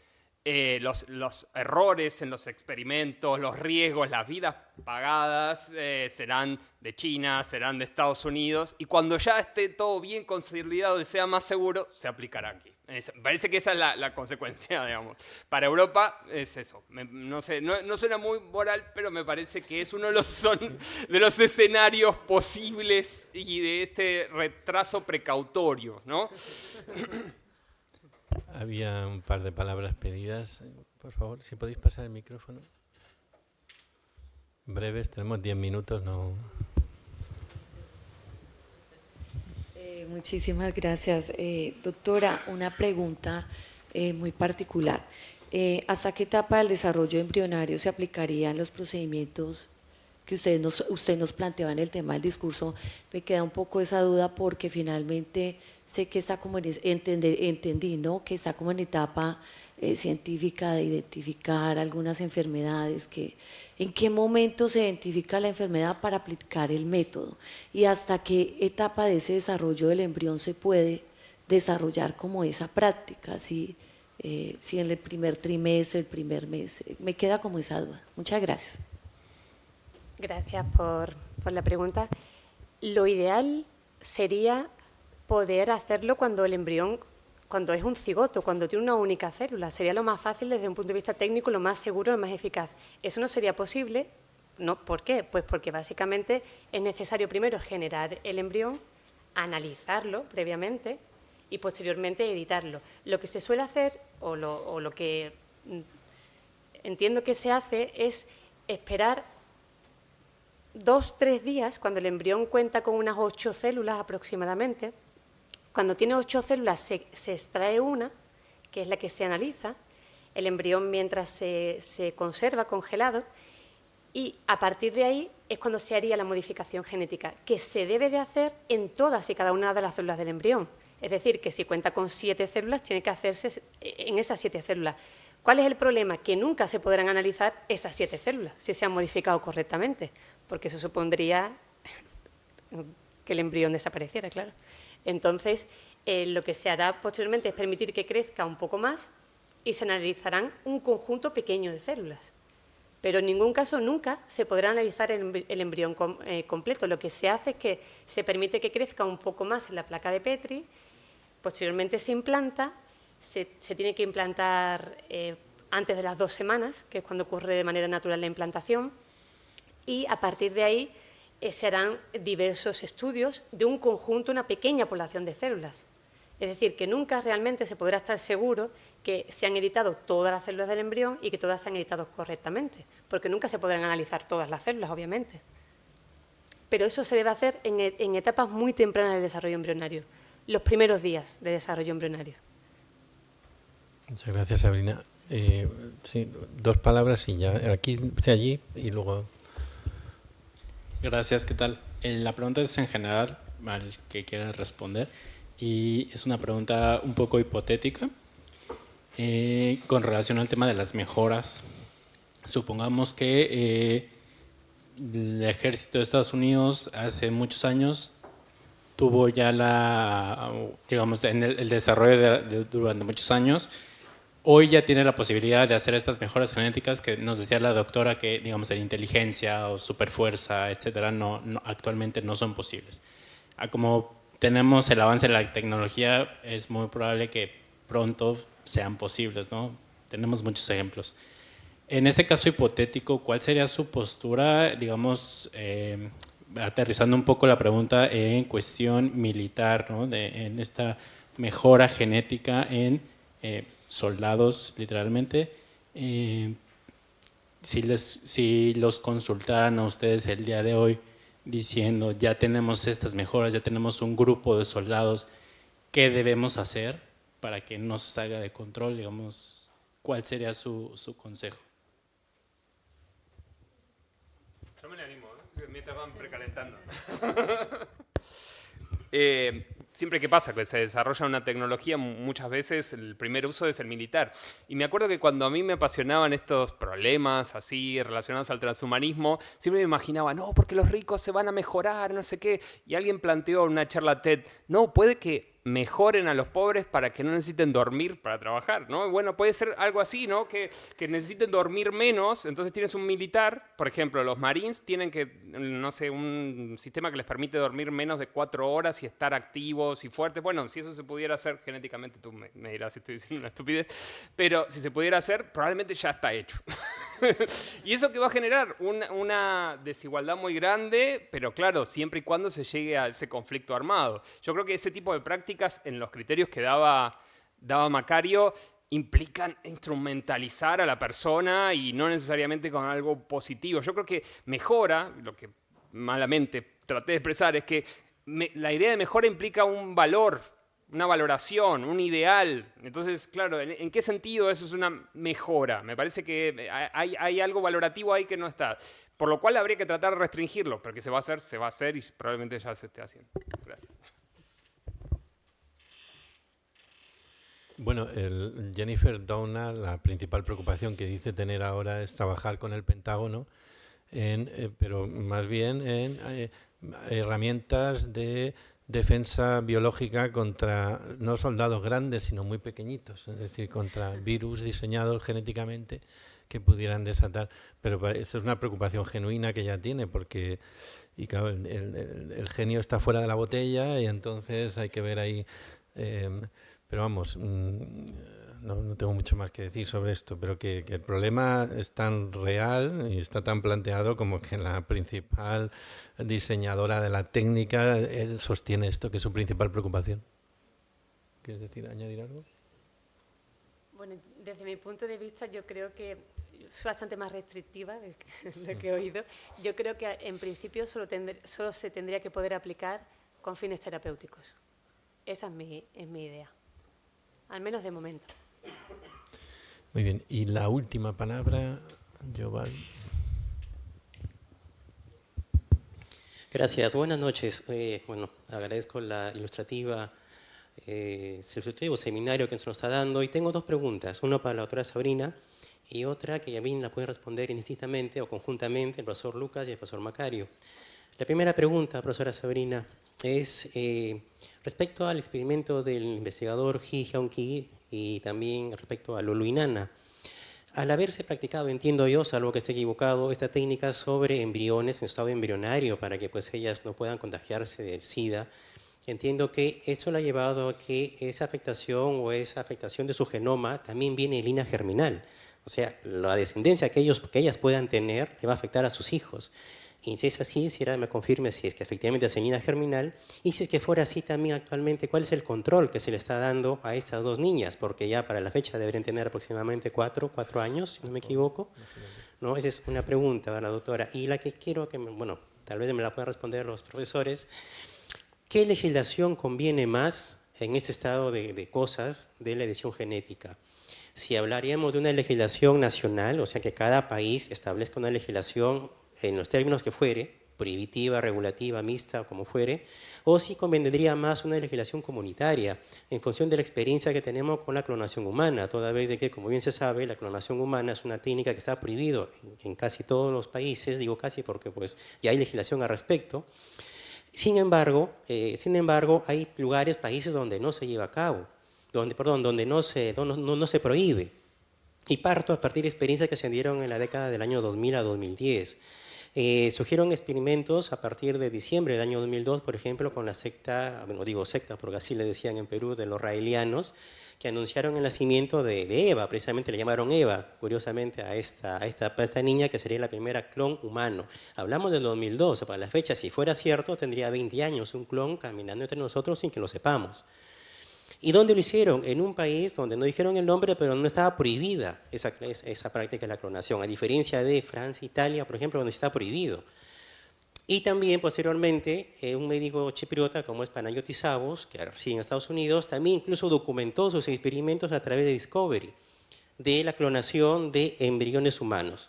los errores en los experimentos, los riesgos, las vidas pagadas serán de China, serán de Estados Unidos, y cuando ya esté todo bien consolidado y sea más seguro, se aplicará aquí. Parece que esa es la consecuencia, digamos. Para Europa es eso. No sé, no suena muy moral, pero me parece que es uno de los escenarios posibles y de este retraso precautorio, ¿no? Había un par de palabras pedidas. Por favor, si podéis pasar el micrófono. Breves, tenemos 10 minutos, no. Muchísimas gracias. Doctora, una pregunta muy particular. ¿Hasta qué etapa del desarrollo embrionario se aplicarían los procedimientos que usted nos planteaba en el tema del discurso? Me queda un poco esa duda porque finalmente sé que está como entendí, ¿no? Que está como en etapa científica de identificar algunas enfermedades, en qué momento se identifica la enfermedad para aplicar el método y hasta qué etapa de ese desarrollo del embrión se puede desarrollar como esa práctica, si en el primer trimestre, el primer mes, me queda como esa duda. Muchas gracias. Gracias por la pregunta. Lo ideal sería poder hacerlo cuando el embrión, cuando es un cigoto, cuando tiene una única célula. Sería lo más fácil desde un punto de vista técnico, lo más seguro, lo más eficaz. Eso no sería posible. No, ¿por qué? Pues porque básicamente es necesario primero generar el embrión, analizarlo previamente y posteriormente editarlo. Lo que se suele hacer, o lo que entiendo que se hace, es esperar 2-3 días, cuando el embrión cuenta con unas 8 células aproximadamente. Cuando tiene 8 células se extrae una, que es la que se analiza, el embrión mientras se conserva congelado, y a partir de ahí es cuando se haría la modificación genética, que se debe de hacer en todas y cada una de las células del embrión. Es decir, que si cuenta con 7 células, tiene que hacerse en esas 7 células. ¿Cuál es el problema? Que nunca se podrán analizar esas 7 células si se han modificado correctamente, porque eso supondría que el embrión desapareciera, claro. Entonces, lo que se hará posteriormente es permitir que crezca un poco más y se analizarán un conjunto pequeño de células. Pero en ningún caso nunca se podrá analizar el embrión completo. Lo que se hace es que se permite que crezca un poco más en la placa de Petri, posteriormente se implanta. Se tiene que implantar antes de las 2 semanas, que es cuando ocurre de manera natural la implantación, y a partir de ahí se harán diversos estudios de un conjunto, una pequeña población de células. Es decir, que nunca realmente se podrá estar seguro que se han editado todas las células del embrión y que todas se han editado correctamente, porque nunca se podrán analizar todas las células, obviamente. Pero eso se debe hacer en etapas muy tempranas del desarrollo embrionario, los primeros días de desarrollo embrionario. Muchas gracias, Sabrina. Sí, 2 palabras y ya. Aquí, allí y luego. Gracias, ¿qué tal? La pregunta es en general, al que quiera responder, y es una pregunta un poco hipotética con relación al tema de las mejoras. Supongamos que el ejército de Estados Unidos hace muchos años tuvo ya digamos, en el desarrollo durante muchos años. Hoy ya tiene la posibilidad de hacer estas mejoras genéticas que nos decía la doctora que, digamos, en inteligencia o superfuerza, etcétera, actualmente no son posibles. Como tenemos el avance de la tecnología, es muy probable que pronto sean posibles, ¿no? Tenemos muchos ejemplos. En ese caso hipotético, ¿cuál sería su postura, digamos, aterrizando un poco la pregunta en cuestión militar, ¿no? En esta mejora genética en soldados, literalmente? Si los consultaran a ustedes el día de hoy diciendo ya tenemos estas mejoras, ya tenemos un grupo de soldados, ¿qué debemos hacer para que no se salga de control? Digamos, ¿cuál sería su consejo? Yo me le animo, ¿eh? Mientras van precalentando. Siempre que pasa que se desarrolla una tecnología, muchas veces el primer uso es el militar. Y me acuerdo que cuando a mí me apasionaban estos problemas así relacionados al transhumanismo, siempre me imaginaba, no, porque los ricos se van a mejorar, no sé qué. Y alguien planteó en una charla TED, no, puede que mejoren a los pobres para que no necesiten dormir para trabajar, ¿no? Bueno, puede ser algo así, ¿no? Que necesiten dormir menos, entonces tienes un militar, por ejemplo, los Marines tienen que, no sé, un sistema que les permite dormir menos de 4 horas y estar activos y fuertes. Bueno, si eso se pudiera hacer genéticamente, tú me dirás si estoy diciendo una estupidez, pero si se pudiera hacer, probablemente ya está hecho. Y eso que va a generar una desigualdad muy grande, pero claro, siempre y cuando se llegue a ese conflicto armado. Yo creo que ese tipo de prácticas en los criterios que daba Macario implican instrumentalizar a la persona y no necesariamente con algo positivo. Yo creo que mejora, lo que malamente traté de expresar es que la idea de mejora implica un valor, una valoración, un ideal. Entonces, claro, ¿en qué sentido eso es una mejora? Me parece que hay algo valorativo ahí que no está. Por lo cual habría que tratar de restringirlo, pero que se va a hacer y probablemente ya se esté haciendo. Gracias. Bueno, Jennifer Doudna, la principal preocupación que dice tener ahora es trabajar con el Pentágono, pero más bien en herramientas de defensa biológica contra no soldados grandes, sino muy pequeñitos, es decir, contra virus diseñados genéticamente que pudieran desatar. Pero eso es una preocupación genuina que ella tiene, porque y claro, el genio está fuera de la botella y entonces hay que ver ahí... pero vamos, no tengo mucho más que decir sobre esto, pero que el problema es tan real y está tan planteado como que la principal diseñadora de la técnica sostiene esto, que es su principal preocupación. ¿Quieres decir, añadir algo? Bueno, desde mi punto de vista yo creo que soy bastante más restrictiva de lo que he oído. Yo creo que en principio solo se tendría que poder aplicar con fines terapéuticos. Esa es mi idea, al menos de momento. Muy bien, y la última palabra, Yoval. Gracias, buenas noches. Bueno, agradezco la ilustrativo seminario que se nos está dando y tengo dos preguntas, una para la doctora Sabrina y otra que ya bien la pueden responder indistintamente o conjuntamente el profesor Lucas y el profesor Macario. La primera pregunta, profesora Sabrina, es respecto al experimento del investigador Ji Hyun-ki y también respecto a Lulu y Nana. Al haberse practicado, entiendo yo, salvo que esté equivocado, esta técnica sobre embriones en estado embrionario para que pues ellas no puedan contagiarse del SIDA, entiendo que esto le ha llevado a que esa afectación o esa afectación de su genoma también viene en línea germinal. O sea, la descendencia que ellas puedan tener le va a afectar a sus hijos. Y si es así, quisiera que me confirme si es que efectivamente es en línea germinal y si es que fuera así también actualmente, ¿cuál es el control que se le está dando a estas dos niñas? Porque ya para la fecha deberían tener aproximadamente 4 años, si no me equivoco. ¿No? Esa es una pregunta para la doctora. Y la que quiero que, bueno, tal vez me la puedan responder los profesores. ¿Qué legislación conviene más en este estado de cosas de la edición genética? Si hablaríamos de una legislación nacional, o sea que cada país establezca una legislación en los términos que fuere, prohibitiva, regulativa, mixta, como fuere, o si convendría más una legislación comunitaria en función de la experiencia que tenemos con la clonación humana, toda vez de que, como bien se sabe, la clonación humana es una técnica que está prohibida en casi todos los países, digo casi porque pues, ya hay legislación al respecto. Sin embargo, hay lugares, países donde no se lleva a cabo, donde no se prohíbe. Y parto a partir de experiencias que se dieron en la década del año 2000 a 2010. Surgieron experimentos a partir de diciembre del año 2002, por ejemplo, con la secta, bueno, digo secta porque así le decían en Perú, de los raelianos, que anunciaron el nacimiento de Eva, precisamente le llamaron Eva, curiosamente, a esta niña que sería la primera clon humano. Hablamos del 2002, o sea, para la fecha, si fuera cierto, tendría 20 años un clon caminando entre nosotros sin que lo sepamos. ¿Y dónde lo hicieron? En un país donde no dijeron el nombre, pero no estaba prohibida esa práctica de la clonación, a diferencia de Francia, Italia, por ejemplo, donde está prohibido. Y también, posteriormente, un médico chipriota como es Panayotis Savos, que reside en Estados Unidos, también incluso documentó sus experimentos a través de Discovery, de la clonación de embriones humanos,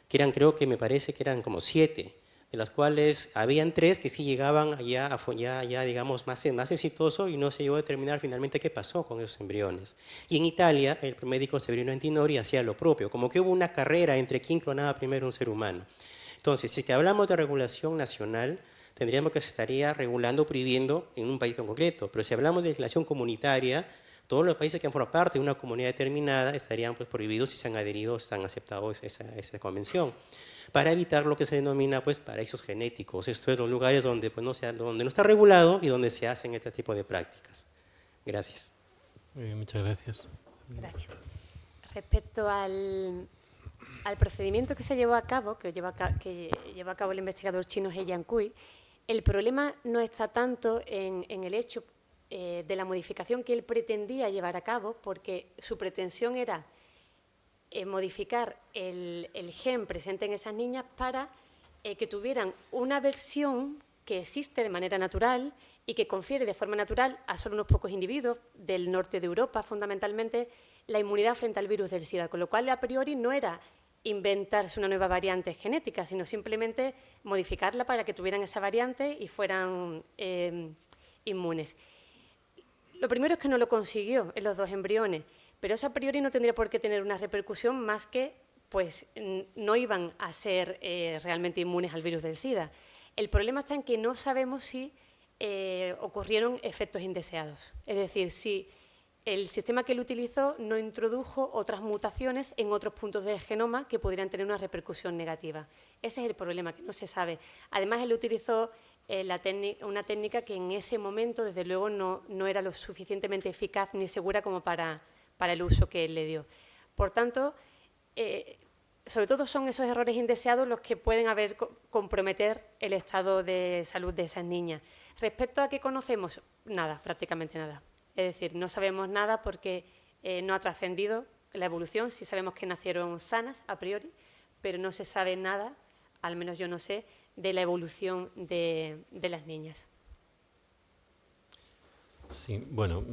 que eran, creo que me parece que eran como 7, de las cuales habían 3 que sí llegaban ya digamos, más exitoso y no se llegó a determinar finalmente qué pasó con esos embriones. Y en Italia, el médico Severino Antinori hacía lo propio, como que hubo una carrera entre quién clonaba primero un ser humano. Entonces, si es que hablamos de regulación nacional, tendríamos que se estaría regulando o prohibiendo en un país en concreto, pero si hablamos de legislación comunitaria, todos los países que forman parte de una comunidad determinada estarían pues, prohibidos si se han adherido, si han aceptado esa convención, para evitar lo que se denomina pues, paraísos genéticos. Esto es los lugares donde, pues, donde no está regulado y donde se hacen este tipo de prácticas. Gracias. Muy bien, muchas gracias. Gracias. Respecto al procedimiento que se llevó a cabo, que llevó a cabo el investigador chino He Jiankui, el problema no está tanto en el hecho de la modificación que él pretendía llevar a cabo, porque su pretensión era modificar el gen presente en esas niñas para que tuvieran una versión que existe de manera natural y que confiere de forma natural a solo unos pocos individuos del norte de Europa, fundamentalmente, la inmunidad frente al virus del SIDA, con lo cual a priori no era inventarse una nueva variante genética, sino simplemente modificarla para que tuvieran esa variante y fueran inmunes. Lo primero es que no lo consiguió en los 2 embriones, pero eso a priori no tendría por qué tener una repercusión más que pues, no iban a ser realmente inmunes al virus del SIDA. El problema está en que no sabemos si ocurrieron efectos indeseados, es decir, si el sistema que él utilizó no introdujo otras mutaciones en otros puntos del genoma que podrían tener una repercusión negativa. Ese es el problema, que no se sabe. Además, él utilizó una técnica que en ese momento, desde luego, no era lo suficientemente eficaz ni segura como para el uso que él le dio. Por tanto, sobre todo son esos errores indeseados los que pueden comprometer el estado de salud de esas niñas. Respecto a qué conocemos, nada, prácticamente nada. Es decir, no sabemos nada porque no ha trascendido la evolución. Sí sabemos que nacieron sanas a priori, pero no se sabe nada, al menos yo no sé, de la evolución de las niñas. Sí, bueno,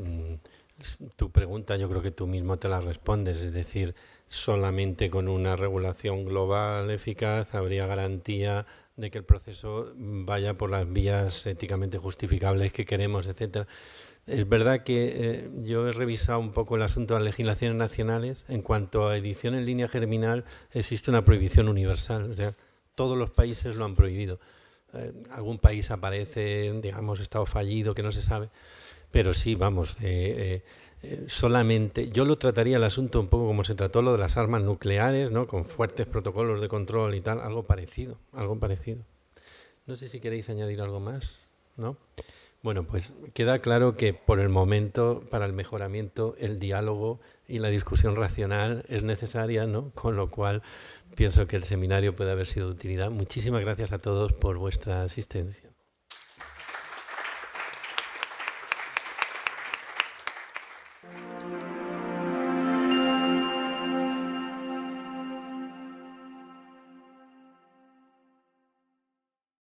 tu pregunta yo creo que tú mismo te la respondes, es decir, solamente con una regulación global eficaz habría garantía de que el proceso vaya por las vías éticamente justificables que queremos, etcétera. Es verdad que yo he revisado un poco el asunto de las legislaciones nacionales. En cuanto a edición en línea germinal, existe una prohibición universal. O sea, todos los países lo han prohibido. Algún país aparece, digamos, estado fallido, que no se sabe. Pero sí, vamos, solamente... Yo lo trataría el asunto un poco como se trató lo de las armas nucleares, ¿no? Con fuertes protocolos de control y tal, algo parecido, algo parecido. No sé si queréis añadir algo más, ¿no? Bueno, pues queda claro que por el momento, para el mejoramiento, el diálogo y la discusión racional es necesaria, ¿no? Con lo cual pienso que el seminario puede haber sido de utilidad. Muchísimas gracias a todos por vuestra asistencia.